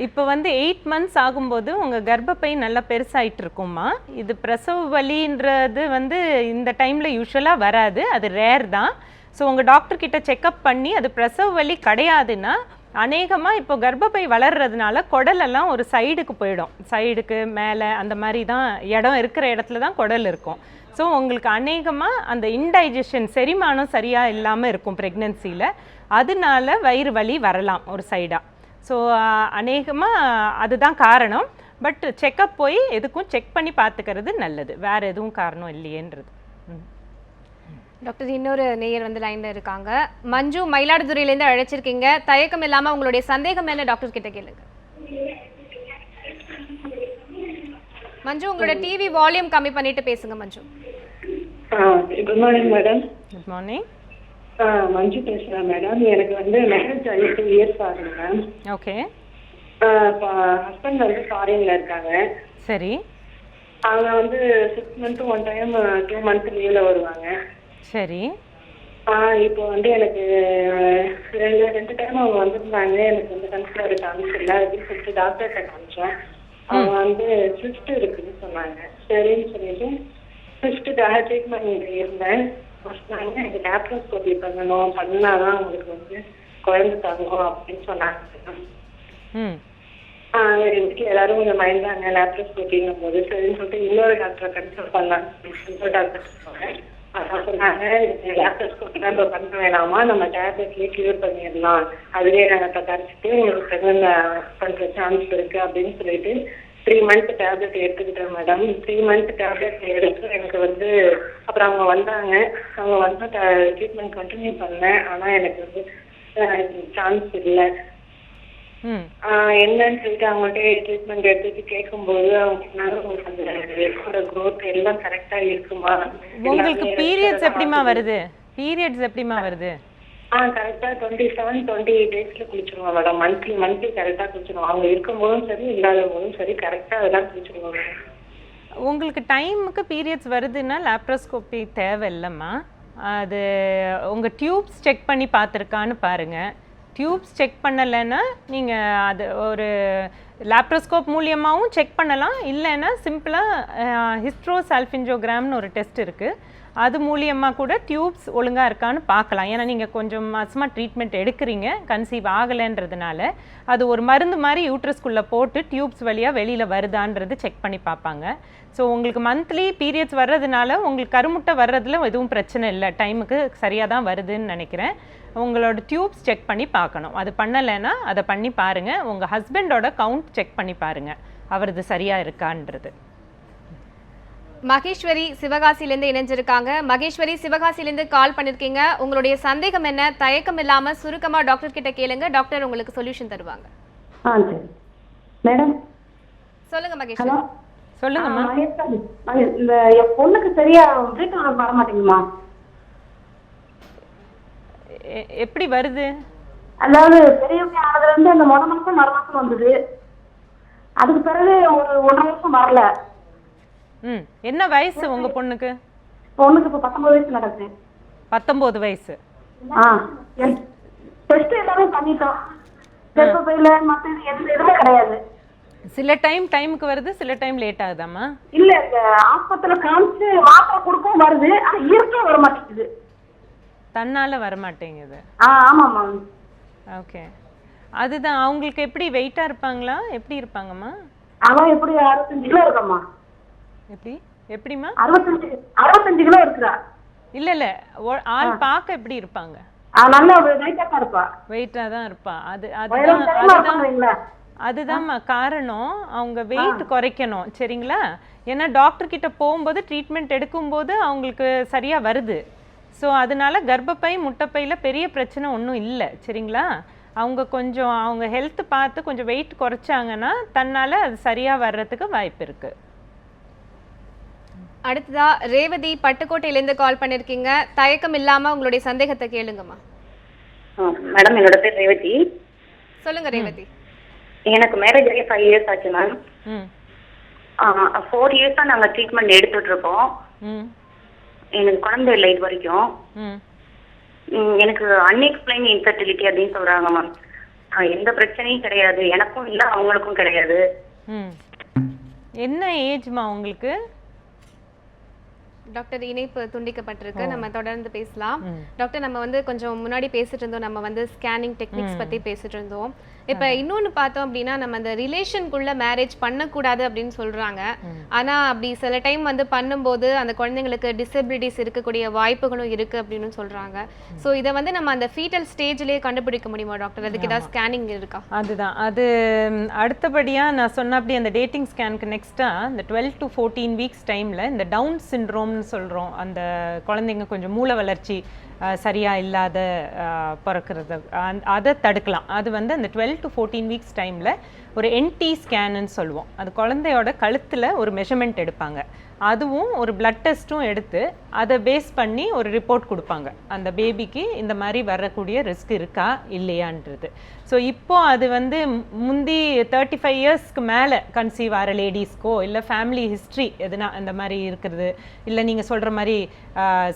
இப்போ வந்து 8 months ஆகும்போது உங்கள் கர்ப்பப்பை நல்லா பெருசாகிட்டு இருக்கும்மா. இது பிரசவ வலின்றது வந்து இந்த டைமில் யூஸ்வலாக வராது, அது ரேர் தான். ஸோ உங்கள் டாக்டர்கிட்ட செக்கப் பண்ணி அது பிரசவ வலி கிடையாதுன்னா, அநேகமாக இப்போ கர்ப்பப்பை வளர்கிறதுனால குடலெல்லாம் ஒரு சைடுக்கு போயிடும். சைடுக்கு மேலே அந்த மாதிரி தான் இடம் இருக்கிற இடத்துல தான் குடல் இருக்கும். ஸோ உங்களுக்கு அநேகமாக அந்த இன்டைஜஷன், செரிமானம் சரியாக இல்லாமல் இருக்கும் ப்ரெக்னென்சியில். அதனால வயிறு வலி வரலாம் ஒரு சைடாக. ஸோ அநேகமாக அதுதான் காரணம். பட் செக்கப் போய் எதுக்கும் செக் பண்ணி பார்த்துக்கிறது நல்லது, வேறு எதுவும் காரணம் இல்லையேன்றது. டாக்டர், இன்னொரு நேயர் வந்து லைனில் இருக்காங்க. மஞ்சு, மயிலாடுதுறையிலேருந்து அழைச்சிருக்கீங்க. தயக்கம் இல்லாமல் உங்களுடைய சந்தேகம் என்ன டாக்டர் கிட்ட கேளுங்க. மஞ்சு, உங்களோட டிவி வால்யூம் கம்மி பண்ணிட்டு பேசுங்க. Manju. Good morning madam. Good morning. Manju பேசுகிறேன் மேடம். எனக்கு வந்து மேரேஜ் ஆகி 2 years ஆகுது மேம். ஓகே. ஹஸ்பண்ட் வந்து ஃபாரின்ல இருக்காங்க. சரி. அவங்க வந்து 6 months ஒன் டைம் 2 months லீவ்ல வருவாங்க. சரி. இப்போ வந்து எனக்கு ரெண்டு டைம் அவங்க வந்திருந்தாங்க. எனக்கு வந்து கன்சிடர் காமிச்சில்ல அப்படின்னு சொல்லிட்டு டாக்டர்கிட்ட காமிச்சோம். அவங்க வந்து சிஸ்ட் இருக்குன்னு சொன்னாங்க. சரின்னு சொல்லிட்டு சிஸ்ட்டுக்காக ட்ரீட்மெண்ட் இருந்தேன். சொன்னாங்க எனக்கு லேப்ரோஸ்கோபி பண்ணாதான் உங்களுக்கு வந்து குழந்தை தங்கும் அப்படின்னு சொன்னாங்க. வீட்டில் எல்லாரும் கொஞ்சம் மைண்டாங்க லேப்ரோஸ்கோபிங்கும் போது. சரின்னு சொல்லிட்டு இன்னொரு டாக்டரை கன்சல்ட் பண்ணலான்னு டாக்டர் சொன்னாங்க. சொன்னாங்க லேப்ரோஸ்கோபி தான் இப்போ பண்ண வேணாமா, நம்ம டேப்லெட்லேயே கியூர் பண்ணிடலாம், அதுலேயே நாங்கள் இப்போ கரைச்சிட்டு உங்களுக்கு ப்ரெக்னென்ட் பண்ணுற சான்ஸ் இருக்குது அப்படின்னு சொல்லிட்டு 3 months டேப்லெட் எடுத்துக்கிட்டேன் மேடம். 3 months டேப்லெட் எடுத்து எனக்கு வந்து அப்புறம் அவங்க வந்தாங்க. அவங்க வந்து ட்ரீட்மெண்ட் கண்டினியூ பண்ணேன். ஆனால் எனக்கு வந்து சான்ஸ் இல்லை. என்னன்னு சொல்லிட்டு அவங்கள்ட்ட ட்ரீட்மெண்ட் எடுத்துட்டு கேட்கும்போது அவங்க உங்களுக்கு க்ரோத் எல்லாம் கரெக்டா இருக்குமா? உங்களுக்கு பீரியட்ஸ் எப்படிமா வருது? பீரியட்ஸ் எப்படிமா வருது? கரெக்டா 27-28 daysல குளிச்சிருவோம் மேடம். மந்த்லி கரெக்டா குளிச்சிருவோம். அவங்க இருக்கும் போதும் சரி இல்லாத போதும் சரி கரெக்டா அதெல்லாம் குளிச்சிருவோம் மேடம். உங்களுக்கு டைமுக்கு பீரியட்ஸ் வருதுன்னா லேப்ரோஸ்கோபி தேவையில்லைம்மா. அது உங்கள் டியூப்ஸ் செக் பண்ணி பார்த்துருக்கான்னு பாருங்கள். டியூப்ஸ் செக் பண்ணலைன்னா நீங்கள் அது ஒரு லேப்ரோஸ்கோப் மூலியமாகவும் செக் பண்ணலாம். இல்லைன்னா சிம்பிளாக ஹிஸ்ட்ரோசால்ஃபின்ஜோகிராம்னு ஒரு டெஸ்ட் இருக்குது, அது மூலியமாக கூட டியூப்ஸ் ஒழுங்காக இருக்கான்னு பார்க்கலாம். ஏன்னா நீங்கள் கொஞ்சம் மாதமாக ட்ரீட்மெண்ட் எடுக்கிறீங்க, கன்சீவ் ஆகலைன்றதுனால அது ஒரு மருந்து மாதிரி யூட்ரஸ்குள்ளே போட்டு டியூப்ஸ் வழியாக வெளியில் வருதான்றது செக் பண்ணி பார்ப்பாங்க. ஸோ உங்களுக்கு மந்த்லி பீரியட்ஸ் வர்றதுனால உங்களுக்கு கருமுட்டை வர்றதுல எதுவும் பிரச்சனை இல்லை, டைமுக்கு சரியாக தான் வருதுன்னு நினைக்கிறேன். உங்களோட டியூப்ஸ் செக் பண்ணி பார்க்கணும். அது பண்ணலைன்னா அதை பண்ணி பாருங்கள். உங்கள் ஹஸ்பண்டோட கவுண்ட் செக் பண்ணி பாருங்கள், அவரது சரியாக இருக்கான்றது. மகேஸ்வரி சிவகாசியிலேருந்து இணைஞ்சிருக்காங்க. மகேஸ்வரி, சிவகாசியிலேருந்து கால் பண்ணியிருக்கீங்க. உங்களுடைய சந்தேகம் என்ன? தயக்கம் இல்லாமல் சுருக்கமாக டாக்டர் கிட்ட கேளுங்க, டாக்டர் உங்களுக்கு சொல்யூஷன் தருவாங்க. சரி மேடம். சொல்லுங்க மகேஸ்வரி. சொல்லுங்கம்மா. இந்த என் பொண்ணுக்கு சரியா வீட்டு வர மாட்டேங்குமா? எப்படி வருது? அதாவது பெரியவங்க ஆனதுல இருந்து அந்த மொத மாசம் மறு மாசம் வந்தது. அதுக்கு பிறகு ஒரு 1.5 வருஷம் வரல. என்ன வயசு உங்க பொண்ணுக்கு? பொண்ணுக்கு இப்போ 19 வயசு நடக்குது. 19 வயசு. டெஸ்ட் எல்லாமே பண்ணிட்டோம். கர்ப்பப்பையில மத்த எதுவுமே கிடையாது. சில டைமுக்கு வருது, சில டைம் லேட் ஆகுதாம்மா? இல்ல, இந்த ஆஸ்பத்திரியில காமிச்சு மாத்திரை கொடுக்கவும் வருது, ஆனா இயற்கையா வர மாட்டேங்குது. தன்னால் வரமாட்டேங்குது. ஆமாம்மா. ஓகே. அதுதான் அவங்களுக்கு எப்படி வெயிட்டாக இருப்பாங்களா, எப்படி இருப்பாங்கம்மா? அவன் எப்படி 65 கிலோ இருக்காம்மா. எப்படிம்மா? 65 கிலோ இருக்கிறா. இல்லை இல்லை, ஆள் பார்க்க எப்படி இருப்பாங்க? நல்ல வெயிட்டாக தான் இருப்பா. வெயிட்டாக தான் இருப்பா. அதுதான்மா காரணம். அவங்க வெயிட் குறைக்கணும், சரிங்களா? ஏன்னா டாக்டர் கிட்ட போகும்போது ட்ரீட்மெண்ட் எடுக்கும்போது அவங்களுக்கு சரியாக வருது. ஸோ அதனால கர்ப்பப்பை முட்டைப்பையில் பெரிய பிரச்சனை ஒன்றும் இல்லை, சரிங்களா? அவங்க கொஞ்சம் அவங்க ஹெல்த் பார்த்து கொஞ்சம் வெயிட் குறைச்சாங்கன்னா தன்னால் அது சரியாக வர்றதுக்கு வாய்ப்பு இருக்குது. அடுத்ததா ரேவதி பட்டுக்கோட்டையிலேருந்து கால் பண்ணியிருக்கீங்க. தயக்கம் இல்லாமல் உங்களுடைய சந்தேகத்தை கேளுங்கம்மா. மேடம், என்னோட பேர் ரேவதி. சொல்லுங்க ரேவதி. எனக்கு மேரேஜ் ஆகி 5 இயர்ஸ் ஆச்சு மேம். 4 இயர்ஸா நாங்க ட்ரீட்மெண்ட் எடுத்துட்டு இருக்கோம். எனக்கு குழந்தை இல்லை இது வரைக்கும். எனக்கு அன்எக்ஸ்பிளைன் இன்ஃபர்டிலிட்டி அப்படின்னு சொல்றாங்க மேம். எந்த பிரச்சனையும் கிடையாது, எனக்கும் இல்லை அவங்களுக்கும் கிடையாது. என்ன ஏஜ்மா உங்களுக்கு? டாக்டர் இணைப்பு துண்டிக்கப்பட்டிருக்கு, நம்ம தொடர்ந்து பேசலாம். டாக்டர், நம்ம வந்து கொஞ்சம் முன்னாடி பேசிட்டு இருந்தோம், நம்ம வந்து ஸ்கேனிங் டெக்னிக்ஸ் பத்தி பேசிட்டு இருந்தோம். இப்ப இன்னொன்னு பார்த்தோம் அப்படின்னா, நம்ம அந்த ரிலேஷனுக்குள்ள மேரேஜ் பண்ணக்கூடாது அப்படின்னு சொல்றாங்க. ஆனா அப்படி சில டைம் வந்து பண்ணும்போது அந்த குழந்தைங்களுக்கு டிசபிலிட்டிஸ் இருக்கக்கூடிய வாய்ப்புகளும் இருக்கு அப்படின்னு சொல்றாங்க. ஸோ இதை வந்து நம்ம அந்த ஃபீட்டல் ஸ்டேஜ்லேயே கண்டுபிடிக்க முடியுமா டாக்டர்? அதுக்கு ஏதாவது ஸ்கேனிங் இருக்கா? அதுதான் அது அடுத்தபடியாக நான் சொன்ன அப்படி அந்த டேட்டிங் ஸ்கேனுக்கு நெக்ஸ்ட்டாக இந்த 12 to 14 வீக்ஸ் டைமில் இந்த டவுன் சிண்ட்ரோம்னு சொல்கிறோம். அந்த குழந்தைங்க கொஞ்சம் மூளை வளர்ச்சி சரியாக இல்லாத பிறக்கிறது, அதை தடுக்கலாம். அது வந்து அந்த 12 to 14 வீக்ஸ் டைமில் ஒரு என்டி ஸ்கேனுன்னு சொல்லுவோம். அது குழந்தையோட கழுத்தில் ஒரு மெஷர்மெண்ட் எடுப்பாங்க. அதுவும் ஒரு பிளட் டெஸ்ட்டும் எடுத்து அதை பேஸ் பண்ணி ஒரு ரிப்போர்ட் கொடுப்பாங்க. அந்த பேபிக்கு இந்த மாதிரி வரக்கூடிய ரிஸ்க் இருக்கா இல்லையான்றது. ஸோ இப்போது அது வந்து முந்தி 35 இயர்ஸ்க்கு மேலே கன்சீவ் ஆகிற லேடிஸ்க்கோ இல்லை ஃபேமிலி ஹிஸ்ட்ரி எதுனா அந்த மாதிரி இருக்கிறது, இல்லை நீங்கள் சொல்கிற மாதிரி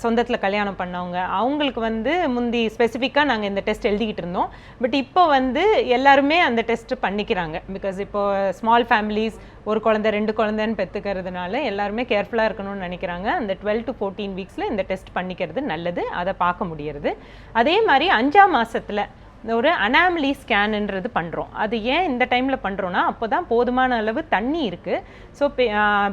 சொந்தத்தில் கல்யாணம் பண்ணவங்க, அவங்களுக்கு வந்து முந்தி ஸ்பெசிஃபிக்காக நாங்கள் இந்த டெஸ்ட் எழுதிக்கிட்டு இருந்தோம். பட் இப்போ வந்து எல்லாருமே அந்த டெஸ்ட் பண்ணிக்கிறாங்க. பிகாஸ் இப்போது ஸ்மால் ஃபேமிலிஸ், ஒரு குழந்தை 2 குழந்தைன்னு பெற்றுக்கிறதுனால எல்லாருமே கேர்ஃபுல்லாக இருக்கணும்னு நினைக்கிறாங்க. அந்த 12 to 14 வீக்ஸில் இந்த டெஸ்ட் பண்ணிக்கிறது நல்லது, அதை பார்க்க முடியறது. அதே மாதிரி 5ஆம் மாதத்தில் ஒரு அனாமலி ஸ்கேனுன்றது பண்ணுறோம். அது ஏன் இந்த டைமில் பண்ணுறோன்னா, அப்போ தான் போதுமான அளவு தண்ணி இருக்குது. ஸோ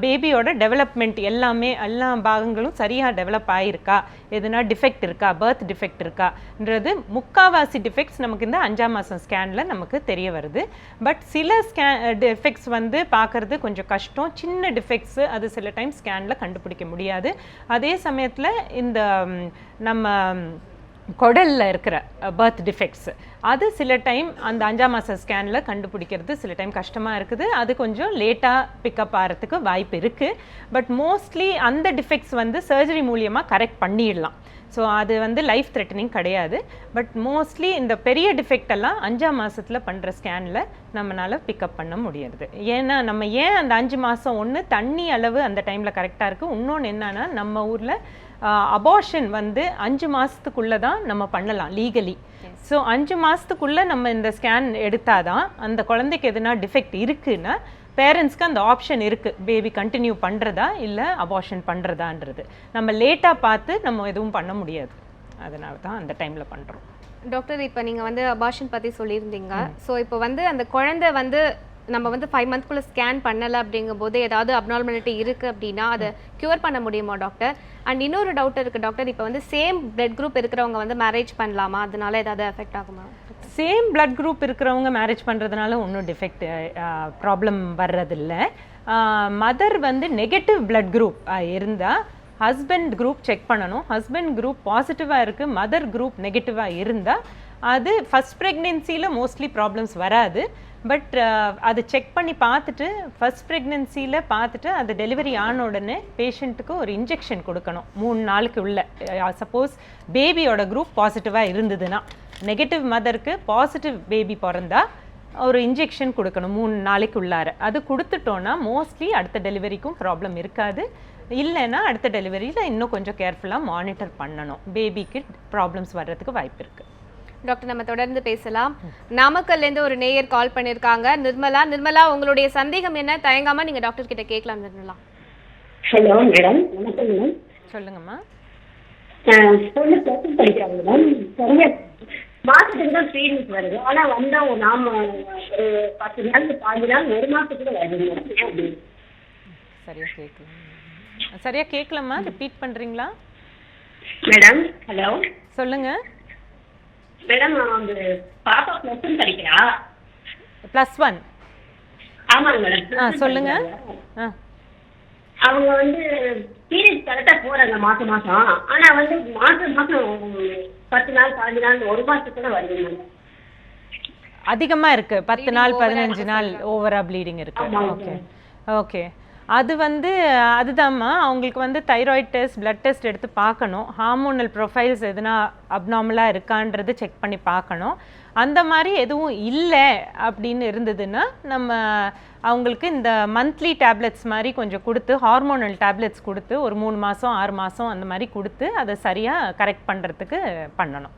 பேபியோட டெவலப்மெண்ட் எல்லா பாகங்களும் சரியாக டெவலப் ஆகிருக்கா, எதுனா டிஃபெக்ட் இருக்கா, பர்த் டிஃபெக்ட் இருக்கான்றது முக்கால்வாசி டிஃபெக்ட்ஸ் நமக்கு இந்த 5ஆம் மாதம் ஸ்கேனில் நமக்கு தெரிய வருது. பட் சில டிஃபெக்ட்ஸ் வந்து பார்க்குறது கொஞ்சம் கஷ்டம். சின்ன டிஃபெக்ட்ஸு அது சில டைம் ஸ்கேனில் கண்டுபிடிக்க முடியாது. அதே சமயத்தில் இந்த நம்ம குடலில் இருக்கிற பர்த் டிஃபெக்ட்ஸ் அது சில டைம் அந்த 5ஆம் மாத ஸ்கேனில் கண்டுபிடிக்கிறது சில டைம் கஷ்டமாக இருக்குது. அது கொஞ்சம் லேட்டாக பிக்கப் ஆகிறதுக்கு வாய்ப்பு இருக்குது. பட் மோஸ்ட்லி அந்த டிஃபெக்ட்ஸ் வந்து சர்ஜரி மூலியமாக கரெக்ட் பண்ணிடலாம். ஸோ அது வந்து லைஃப் த்ரெட்டனிங் கிடையாது. பட் மோஸ்ட்லி இந்த பெரிய டிஃபெக்ட் எல்லாம் 5ஆம் மாதத்தில் பண்ணுற ஸ்கேனில் நம்மளால் பிக்கப் பண்ண முடியாது. ஏன்னா நம்ம ஏன் அந்த 5 மாதம் ஒன்று தண்ணி அளவு அந்த டைமில் கரெக்டாக இருக்குது. இன்னொன்று என்னன்னா, நம்ம ஊரில் அபார்ஷன் வந்து 5 மாதத்துக்குள்ளே தான் நம்ம பண்ணலாம் லீகலி. ஸோ 5 மாதத்துக்குள்ளே நம்ம இந்த ஸ்கேன் எடுத்தால் தான் அந்த குழந்தைக்கு எதுனா டிஃபெக்ட் இருக்குன்னா பேரண்ட்ஸ்க்கு அந்த ஆப்ஷன் இருக்குது, பேபி கண்டினியூ பண்ணுறதா இல்லை அபார்ஷன் பண்ணுறதான்றது. நம்ம லேட்டாக பார்த்து நம்ம எதுவும் பண்ண முடியாது. அதனால தான் அந்த டைமில் பண்ணுறோம். டாக்டர், இப்போ நீங்கள் வந்து அபார்ஷன் பற்றி சொல்லியிருந்தீங்க. ஸோ இப்போ வந்து அந்த குழந்தை வந்து நம்ம வந்து 5 மந்த்க்குள்ளே ஸ்கேன் பண்ணலை அப்படிங்கும் போது ஏதாவது அப்நார்மாலிட்டி இருக்குது அப்படின்னா அதை க்யூர் பண்ண முடியுமா டாக்டர்? அண்ட் இன்னொரு டவுட் இருக்குது டாக்டர், இப்போ வந்து சேம் பிளட் குரூப் இருக்கிறவங்க வந்து மேரேஜ் பண்ணலாமா? அதனால ஏதாவது எஃபெக்ட் ஆகுமா? சேம் பிளட் குரூப் இருக்கிறவங்க மேரேஜ் பண்ணுறதுனால ஒன்றும் டிஃபெக்ட் ப்ராப்ளம் வர்றதில்ல. மதர் வந்து நெகட்டிவ் பிளட் குரூப் இருந்தால் ஹஸ்பண்ட் குரூப் செக் பண்ணணும். ஹஸ்பண்ட் குரூப் பாசிட்டிவாக இருக்குது, மதர் குரூப் நெகட்டிவாக இருந்தால் அது ஃபஸ்ட் ப்ரெக்னென்சியில் மோஸ்ட்லி ப்ராப்ளம்ஸ் வராது. பட் அது செக் பண்ணி பார்த்துட்டு ஃபஸ்ட் ப்ரெக்னென்சியில் பார்த்துட்டு அது டெலிவரி ஆன உடனே பேஷண்ட்டுக்கு ஒரு இன்ஜெக்ஷன் கொடுக்கணும் 3 நாளுக்கு உள்ள. சப்போஸ் பேபியோட குரூப் பாசிட்டிவாக இருந்ததுன்னா, நெகட்டிவ் மதருக்கு பாசிட்டிவ் பேபி பிறந்தா ஒரு இன்ஜெக்ஷன் கொடுக்கணும் 3 நாளைக்கு உள்ளார. அது கொடுத்துட்டோன்னா மோஸ்ட்லி அடுத்த டெலிவரிக்கும் ப்ராப்ளம் இருக்காது. இல்லைன்னா அடுத்த டெலிவரியில் இன்னும் கொஞ்சம் கேர்ஃபுல்லாக மானிட்டர் பண்ணணும். பேபிக்கு ப்ராப்ளம்ஸ் வர்றதுக்கு வாய்ப்பு இருக்குது. டாக்டர், நம்ம தொடர்ந்து பேசலாம். நாமக்கல்லேருந்து ஒரு நேயர் கால் பண்ணியிருக்காங்க, நிர்மலா, உங்களுடைய சந்தேகம் என்ன? தயங்காம நீங்க டாக்டர் கிட்ட கேட்கலாம். நிர்மலா. ஹலோ மேடம், வணக்கம் மேடம். சொல்லுங்கம்மா. பொண்ணு +2 படிக்கிறாங்க மேடம். சரியா மாசத்துக்கு தான் ட்ரீட்மெண்ட் வருது. ஆனா வந்தா ஒரு நாம ஒரு 10 நாள் 5 நாள் 1 மாசத்துக்கு வருது மேடம். ஏன் அப்படி? சரியா கேட்கலம்மா, ரிப்பீட் பண்றீங்களா மேடம்? ஹலோ சொல்லுங்க மேடம். வந்து பாப்பா +1 படிக்கிறா. +1. ஆமாங்க மேடம். சொல்லுங்க. அவங்க வந்து பீரியட் கரெக்டா போறாங்க மாசம் மாசம். ஆனா வந்து மாசம் 10 நாள் 15 நாள் 1 மாசத்துக்கு கூட வருது மேடம். அதிகமா இருக்கு. 10 நாள் 15 நாள் ஓவரா ப்ளீடிங் இருக்கு. Okay okay. அது வந்து அதுதான்மா, அவங்களுக்கு வந்து தைராய்டு டெஸ்ட், பிளட் டெஸ்ட் எடுத்து பார்க்கணும். ஹார்மோனல் ப்ரொஃபைல்ஸ் எதுனா அப்நார்மலாக இருக்கான்றது செக் பண்ணி பார்க்கணும். அந்த மாதிரி எதுவும் இல்லை அப்படின்னு இருந்ததுன்னா நம்ம அவங்களுக்கு இந்த மந்த்லி டேப்லெட்ஸ் மாதிரி கொஞ்சம் கொடுத்து, ஹார்மோனல் டேப்லெட்ஸ் கொடுத்து ஒரு 3 மாதம் 6 மாதம் அந்த மாதிரி கொடுத்து அதை சரியாக கரெக்ட் பண்ணுறதுக்கு பண்ணணும்.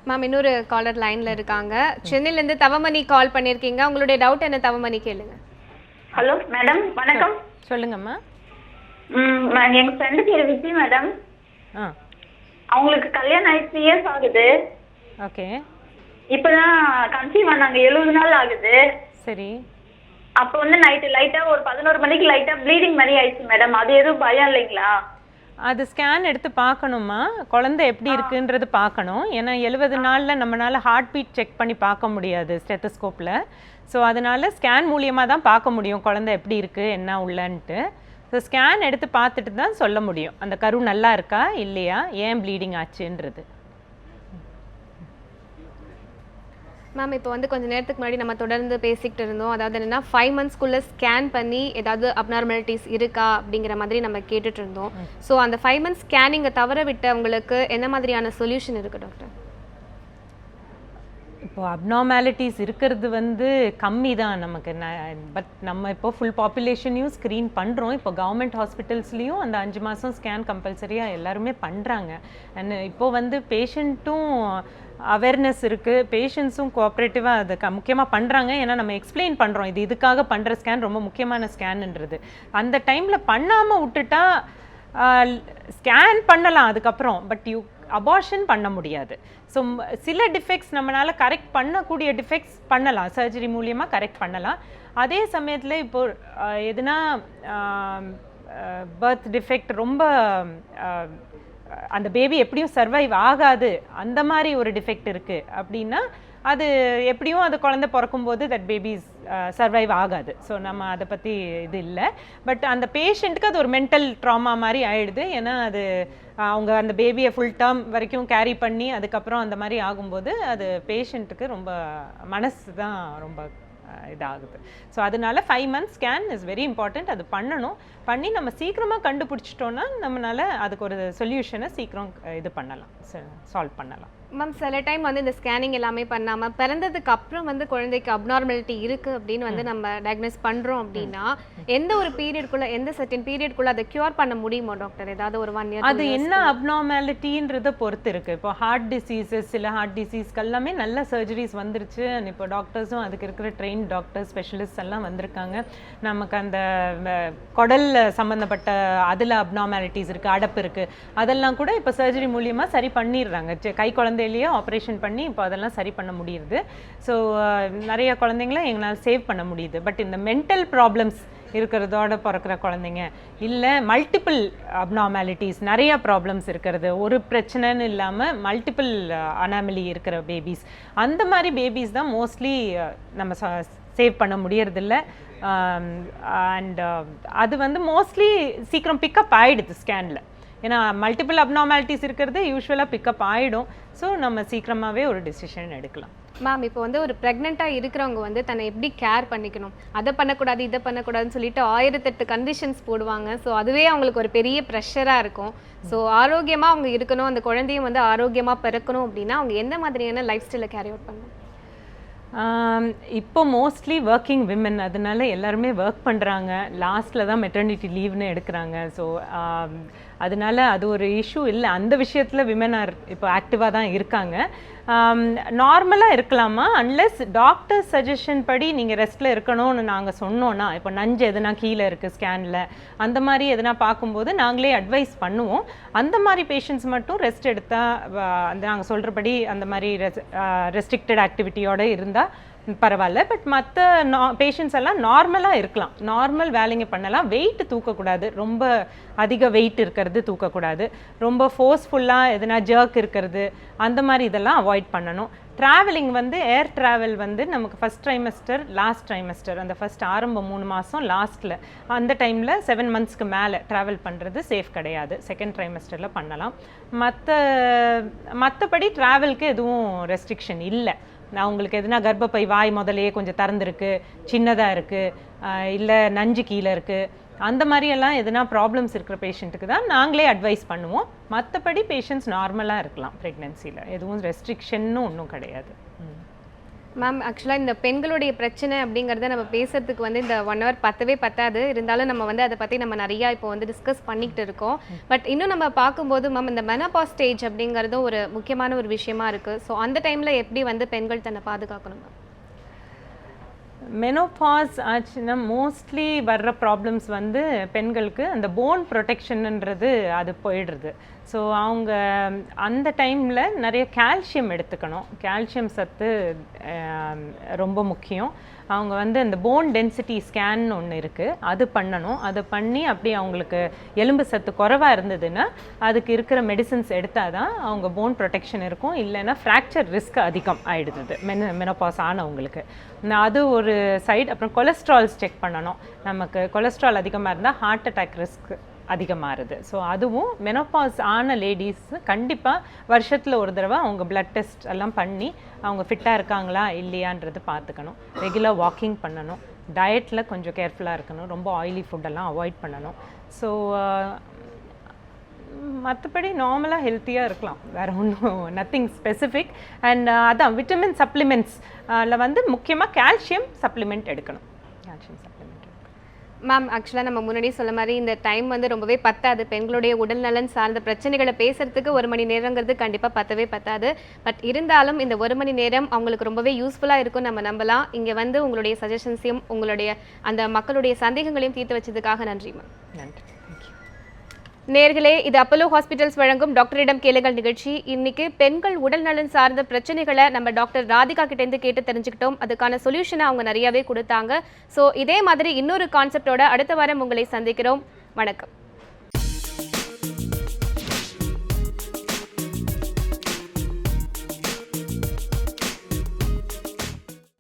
மேம், இன்னொரு காலர் லைனில் இருக்காங்க. சென்னையிலேருந்து தவமணி கால் பண்ணியிருக்கீங்க. உங்களுடைய டவுட் என்ன தவமணி கேளுங்க. ஹலோ மேடம், வணக்கம். சொல்லுங்கம்மா. எங்க ஃப்ரெண்டு பேர் விஜய் மேடம். அவங்களுக்கு கல்யாணம் ஆகி 3 இயர்ஸ் ஆகுது. ஓகே. இப்பதான் கன்சீவ் ஆனாங்க. 70 நாள் ஆகுது. சரி. அப்போ வந்து நைட்டு லைட்டா ஒரு 11 மணிக்கு லைட்டா ப்ளீடிங் மாதிரி ஆயிடுச்சு மேடம். அது எதுவும் பயம் இல்லைங்களா? அது ஸ்கேன் எடுத்து பார்க்கணுமா, குழந்தை எப்படி இருக்குன்றது பார்க்கணும். ஏன்னா 70 நாளில் நம்மளால ஹார்ட் பீட் செக் பண்ணி பார்க்க முடியாது ஸ்டெத்தஸ்கோப்பில். ஸோ அதனால ஸ்கேன் மூலியமாக தான் பார்க்க முடியும் குழந்தை எப்படி இருக்குது என்ன உள்ளன்ட்டு. ஸோ ஸ்கேன் எடுத்து பார்த்துட்டு தான் சொல்ல முடியும் அந்த கரு நல்லா இருக்கா இல்லையா, ஏன் ப்ளீடிங் ஆச்சுன்றது. மேம், இப்போ வந்து கொஞ்சம் நேரத்துக்கு முன்னாடி நம்ம தொடர்ந்து பேசிக்கிட்டு இருந்தோம். அதாவது என்னென்னா 5 மந்த்ஸ்க்குள்ளே ஸ்கேன் பண்ணி ஏதாவது அப்நார்மாலிட்டிஸ் இருக்கா அப்படிங்கிற மாதிரி நம்ம கேட்டுட்டு இருந்தோம். ஸோ அந்த 5 மந்த்ஸ் ஸ்கேனிங்கை தவிர விட்டவங்களுக்கு என்ன மாதிரியான சொல்யூஷன் இருக்குது டாக்டர்? இப்போ அப்நார்மாலிட்டிஸ் இருக்கிறது வந்து கம்மி தான் நமக்கு. பட் நம்ம இப்போ ஃபுல் பாப்புலேஷனையும் ஸ்க்ரீன் பண்ணுறோம். இப்போ கவர்மெண்ட் ஹாஸ்பிட்டல்ஸ்லேயும் அந்த 5 மாதம் ஸ்கேன் கம்பல்சரியாக எல்லாருமே பண்ணுறாங்க. அண்ட் இப்போது வந்து பேஷண்ட்டும் அவேர்னஸ் இருக்குது, பேஷண்ட்ஸும் கோஆப்ரேட்டிவாக அதை முக்கியமாக பண்ணுறாங்க. ஏன்னா நம்ம எக்ஸ்பிளைன் பண்ணுறோம் இது இதுக்காக பண்ணுற ஸ்கேன் ரொம்ப முக்கியமான ஸ்கேனுன்றது. அந்த டைமில் பண்ணாமல் விட்டுட்டா ஸ்கேன் பண்ணலாம் அதுக்கப்புறம், பட் அபார்ஷன் பண்ண முடியாது. ஸோ சில டிஃபெக்ட்ஸ் நம்மளால் கரெக்ட் பண்ணக்கூடிய டிஃபெக்ட்ஸ் பண்ணலாம், சர்ஜரி மூலியமாக கரெக்ட் பண்ணலாம். அதே சமயத்தில் இப்போது எதுனா பர்த் டிஃபெக்ட் ரொம்ப அந்த பேபி எப்படியும் சர்வைவ் ஆகாது அந்த மாதிரி ஒரு டிஃபெக்ட் இருக்குது அப்படின்னா அது எப்படியும் அது குழந்தை பிறக்கும்போது தட் பேபிஸ் சர்வைவ் ஆகாது. ஸோ நம்ம அதை பற்றி இது இல்லை. பட் அந்த பேஷண்ட்டுக்கு அது ஒரு மென்டல் ட்ராமா மாதிரி ஆயிடுது. ஏன்னா அது அவங்க அந்த பேபியை ஃபுல் டேர்ம் வரைக்கும் கேரி பண்ணி அதுக்கப்புறம் அந்த மாதிரி ஆகும்போது அது பேஷண்ட்டுக்கு ரொம்ப மனசு தான் ரொம்ப இதாகுது. ஸோ அதனால 5 months scan is very important. அது பண்ணணும். பண்ணி நம்ம சீக்கிரமாக கண்டுபிடிச்சிட்டோன்னா நம்மளால அதுக்கு ஒரு சொல்யூஷனை சீக்கிரம் இது பண்ணலாம், சால்வ் பண்ணலாம். மேம், சில டைம் வந்து இந்த ஸ்கேனிங் எல்லாமே பண்ணாமல் பிறந்ததுக்கு அப்புறம் வந்து குழந்தைக்கு அப்நார்மாலிட்டி இருக்குது அப்படின்னு வந்து நம்ம டயக்னோஸ் பண்ணுறோம் அப்படின்னா எந்த ஒரு பீரியட்குள்ளே, எந்த சர்டன் பீரியட்குள்ளே அதை க்யூர் பண்ண முடியுமா டாக்டர்? ஏதாவது ஒரு 1 இயர் அது என்ன அப்நார்மாலிட்டின்றதை பொறுத்து இருக்குது. இப்போ ஹார்ட் டிசீசஸ், சில ஹார்ட் டிசீஸ்க்கு எல்லாமே நல்ல சர்ஜரிஸ் வந்துருச்சு. இப்போ டாக்டர்ஸும் அதுக்கு இருக்கிற ட்ரெயின் டாக்டர் ஸ்பெஷலிஸ்ட் எல்லாம் வந்திருக்காங்க. நமக்கு அந்த குடல் சம்மந்தப்பட்ட அதில் அப்நார்மாலிட்டிஸ் இருக்குது, அடப்பு இருக்குது, அதெல்லாம் கூட இப்போ சர்ஜரி மூலியமாக சரி பண்ணிடுறாங்க. கை குழந்தையிலேயே ஆப்ரேஷன் பண்ணி இப்போ அதெல்லாம் சரி பண்ண முடியுது. ஸோ நிறைய குழந்தைங்கள எங்களால் சேவ் பண்ண முடியுது. பட் இந்த மென்டல் ப்ராப்ளம்ஸ் இருக்கிறதோட பிறக்கிற குழந்தைங்க இல்லை, மல்டிபிள் அப்நார்மாலிட்டிஸ் நிறைய ப்ராப்ளம்ஸ் இருக்கிறது, ஒரு பிரச்சனைன்னு இல்லாமல் மல்டிபிள் அனாமலி இருக்கிற பேபிஸ், அந்த மாதிரி பேபிஸ் தான் மோஸ்ட்லி நம்ம சேவ் பண்ண முடியறதில்ல. அண்ட் அது வந்து மோஸ்ட்லி சீக்கிரம் பிக்கப் ஆகிடுது ஸ்கேனில். ஏன்னா மல்டிபிள் அப்நார்மாலிட்டிஸ் இருக்கிறது யூஸ்வலாக பிக்கப் ஆகிடும். ஸோ நம்ம சீக்கிரமாகவே ஒரு டிசிஷன் எடுக்கலாம். மேம், இப்போ வந்து ஒரு ப்ரெக்னெண்ட்டாக இருக்கிறவங்க வந்து தன்னை எப்படி கேர் பண்ணிக்கணும், அதை பண்ணக்கூடாது இதை பண்ணக்கூடாதுன்னு சொல்லிட்டு 1008 கண்டிஷன்ஸ் போடுவாங்க. ஸோ அதுவே அவங்களுக்கு ஒரு பெரிய ப்ரெஷராக இருக்கும். ஸோ ஆரோக்கியமாக அவங்க இருக்கணும், அந்த குழந்தையும் வந்து ஆரோக்கியமாக பிறக்கணும் அப்படின்னா அவங்க எந்த மாதிரியான லைஃப் ஸ்டைலை கேரி அவுட் பண்ணணும்? இப்போ மோஸ்ட்லி ஒர்க்கிங் விமன், அதனால எல்லாருமே ஒர்க் பண்ணுறாங்க. லாஸ்ட்டில் தான் மெட்டர்னிட்டி லீவ்னு எடுக்கிறாங்க. ஸோ அதனால அது ஒரு இஷ்யூ இல்லை. அந்த விஷயத்தில் விமன் ஆர் இப்போ ஆக்டிவாக தான் இருக்காங்க. நார்மலாக இருக்கலாமா, அன்லெஸ் டாக்டர் சஜஷன் படி நீங்கள் ரெஸ்ட்டில் இருக்கணும்னு நாங்கள் சொன்னோன்னா, இப்போ நஞ்சு எதுனா கீழே இருக்குது ஸ்கேனில் அந்த மாதிரி எதுனா பார்க்கும்போது நாங்களே அட்வைஸ் பண்ணுவோம். அந்த மாதிரி பேஷண்ட்ஸ் மட்டும் ரெஸ்ட் எடுத்தால் அந்த நாங்கள் சொல்கிறபடி அந்த மாதிரி ரெஸ்ட்ரிக்டட் ஆக்டிவிட்டியோடு இருந்தால் பரவாயில்ல. பட் மற்ற பேஷண்ட்ஸ் எல்லாம் நார்மலாக இருக்கலாம், நார்மல் வேலைங்க பண்ணலாம். வெயிட் தூக்கக்கூடாது, ரொம்ப அதிக வெயிட் இருக்கிறது தூக்கக்கூடாது, ரொம்ப ஃபோர்ஸ்ஃபுல்லாக எதுனா ஜர்க் இருக்கிறது அந்த மாதிரி இதெல்லாம் அவாய்ட் பண்ணணும். ட்ராவலிங் வந்து ஏர் ட்ராவல் வந்து நமக்கு ஃபஸ்ட் ட்ரைமஸ்டர் லாஸ்ட் ட்ரைமஸ்டர் அந்த ஃபஸ்ட் ஆரம்பம் 3 மாதம் லாஸ்ட்டில் அந்த டைமில் 7 monthsக்கு மேலே ட்ராவல் பண்ணுறது சேஃப் கிடையாது. செகண்ட் ட்ரைமஸ்டரில் பண்ணலாம். மற்றபடி ட்ராவலுக்கு எதுவும் ரெஸ்ட்ரிக்ஷன் இல்லை. நான் உங்களுக்கு எதுனா கர்ப்பப்பை வாய் முதலையே கொஞ்சம் திறந்துருக்கு, சின்னதாக இருக்குது, இல்லை நஞ்சு கீழே இருக்குது, அந்த மாதிரியெல்லாம் எதுனா ப்ராப்ளம்ஸ் இருக்கிற பேஷண்ட்டுக்கு தான் நாங்களே அட்வைஸ் பண்ணுவோம். மற்றபடி பேஷண்ட்ஸ் நார்மலாக இருக்கலாம். ப்ரெக்னென்சியில் எதுவும் ரெஸ்ட்ரிக்ஷன்னு ஒன்றும் கிடையாது. மேம், ஆக்சுவலாக இந்த பெண்களுடைய பிரச்சனை அப்படிங்கிறத நம்ம பேசுறதுக்கு வந்து இந்த 1 hour பத்தாது. இருந்தாலும் நம்ம வந்து அதை பற்றி நம்ம நிறையா இப்போ வந்து டிஸ்கஸ் பண்ணிக்கிட்டு இருக்கோம். பட் இன்னும் நம்ம பார்க்கும்போது மேம், இந்த மெனோபாஸ் ஸ்டேஜ் அப்படிங்கிறதும் ஒரு முக்கியமான ஒரு விஷயமா இருக்குது. ஸோ அந்த டைமில் எப்படி வந்து பெண்கள் தன்னை பாதுகாக்கணும் மேம்? மெனோபாஸ் ஆச்சுன்னா மோஸ்ட்லி வர்ற ப்ராப்ளம்ஸ் வந்து பெண்களுக்கு அந்த போன் ப்ரொடெக்ஷன்ன்றது அது போயிடுறது. ஸோ அவங்க அந்த டைமில் நிறைய கால்சியம் எடுத்துக்கணும். கால்சியம் சத்து ரொம்ப முக்கியம். அவங்க வந்து அந்த போன் டென்சிட்டி ஸ்கேன் ஒன்று இருக்குது, அது பண்ணணும். அதை பண்ணி அப்படி அவங்களுக்கு எலும்பு சத்து குறைவாக இருந்ததுன்னா அதுக்கு இருக்கிற மெடிசின்ஸ் எடுத்தால் தான் அவங்க போன் ப்ரொடெக்ஷன் இருக்கும். இல்லைன்னா ஃப்ராக்சர் ரிஸ்க் அதிகம் ஆகிடுது மெனோபாஸ் ஆனவங்களுக்கு. அது ஒரு சைடு. அப்புறம் கொலஸ்ட்ரால்ஸ் செக் பண்ணணும். நமக்கு கொலஸ்ட்ரால் அதிகமாக இருந்தால் ஹார்ட் அட்டாக் ரிஸ்க் அதிகமாகுது. ஸோ அதுவும் மெனோபாஸ் ஆன லேடிஸ் கண்டிப்பாக வருஷத்தில் ஒரு தடவை அவங்க பிளட் டெஸ்ட் எல்லாம் பண்ணி அவங்க ஃபிட்டாக இருக்காங்களா இல்லையான்றது பார்த்துக்கணும். ரெகுலர் வாக்கிங் பண்ணணும். டயட்டில் கொஞ்சம் கேர்ஃபுல்லாக இருக்கணும். ரொம்ப ஆயிலி ஃபுட்டெல்லாம் அவாய்ட் பண்ணணும். ஸோ மற்றபடி நார்மலாக ஹெல்த்தியாக இருக்கலாம். வேறு ஒன்றும் நத்திங் ஸ்பெசிஃபிக். அண்ட் அதான் விட்டமின் சப்ளிமெண்ட்ஸில் வந்து முக்கியமாக கால்சியம் சப்ளிமெண்ட் எடுக்கணும். கால்சியம் சப்ளிமெண்ட் மேம், ஆக்சுவலாக நம்ம முன்னாடியே சொல்ல மாதிரி இந்த டைம் வந்து ரொம்பவே பத்தாது. பெண்களுடைய உடல் நலன் சார்ந்த பிரச்சனைகளை பேசுறதுக்கு 1 மணி நேரங்கிறது கண்டிப்பாக பத்தாது. பட் இருந்தாலும் இந்த 1 மணி நேரம் அவங்களுக்கு ரொம்பவே யூஸ்ஃபுல்லாக இருக்கும் நம்ம நம்பலாம். இங்கே வந்து உங்களுடைய சஜஷன்ஸையும் உங்களுடைய அந்த மக்களுடைய சந்தேகங்களையும் தீர்த்து வச்சதுக்காக நன்றி மேம். நன்றி. நேர்களே, இது அப்போலோ ஹாஸ்பிட்டல்ஸ் வழங்கும் டாக்டரிடம் கேளுங்கள் நிகழ்ச்சி. இன்னைக்கு பெண்கள் உடல் நலன் சார்ந்த பிரச்சனைகளை நம்ம டாக்டர் ராதிகா கிட்டேருந்து கேட்டு தெரிஞ்சுக்கிட்டோம். அதுக்கான சொல்யூஷனை அவங்க நிறையாவே கொடுத்தாங்க. ஸோ இதே மாதிரி இன்னொரு கான்செப்டோட அடுத்த வாரம் உங்களை சந்திக்கிறோம். வணக்கம்.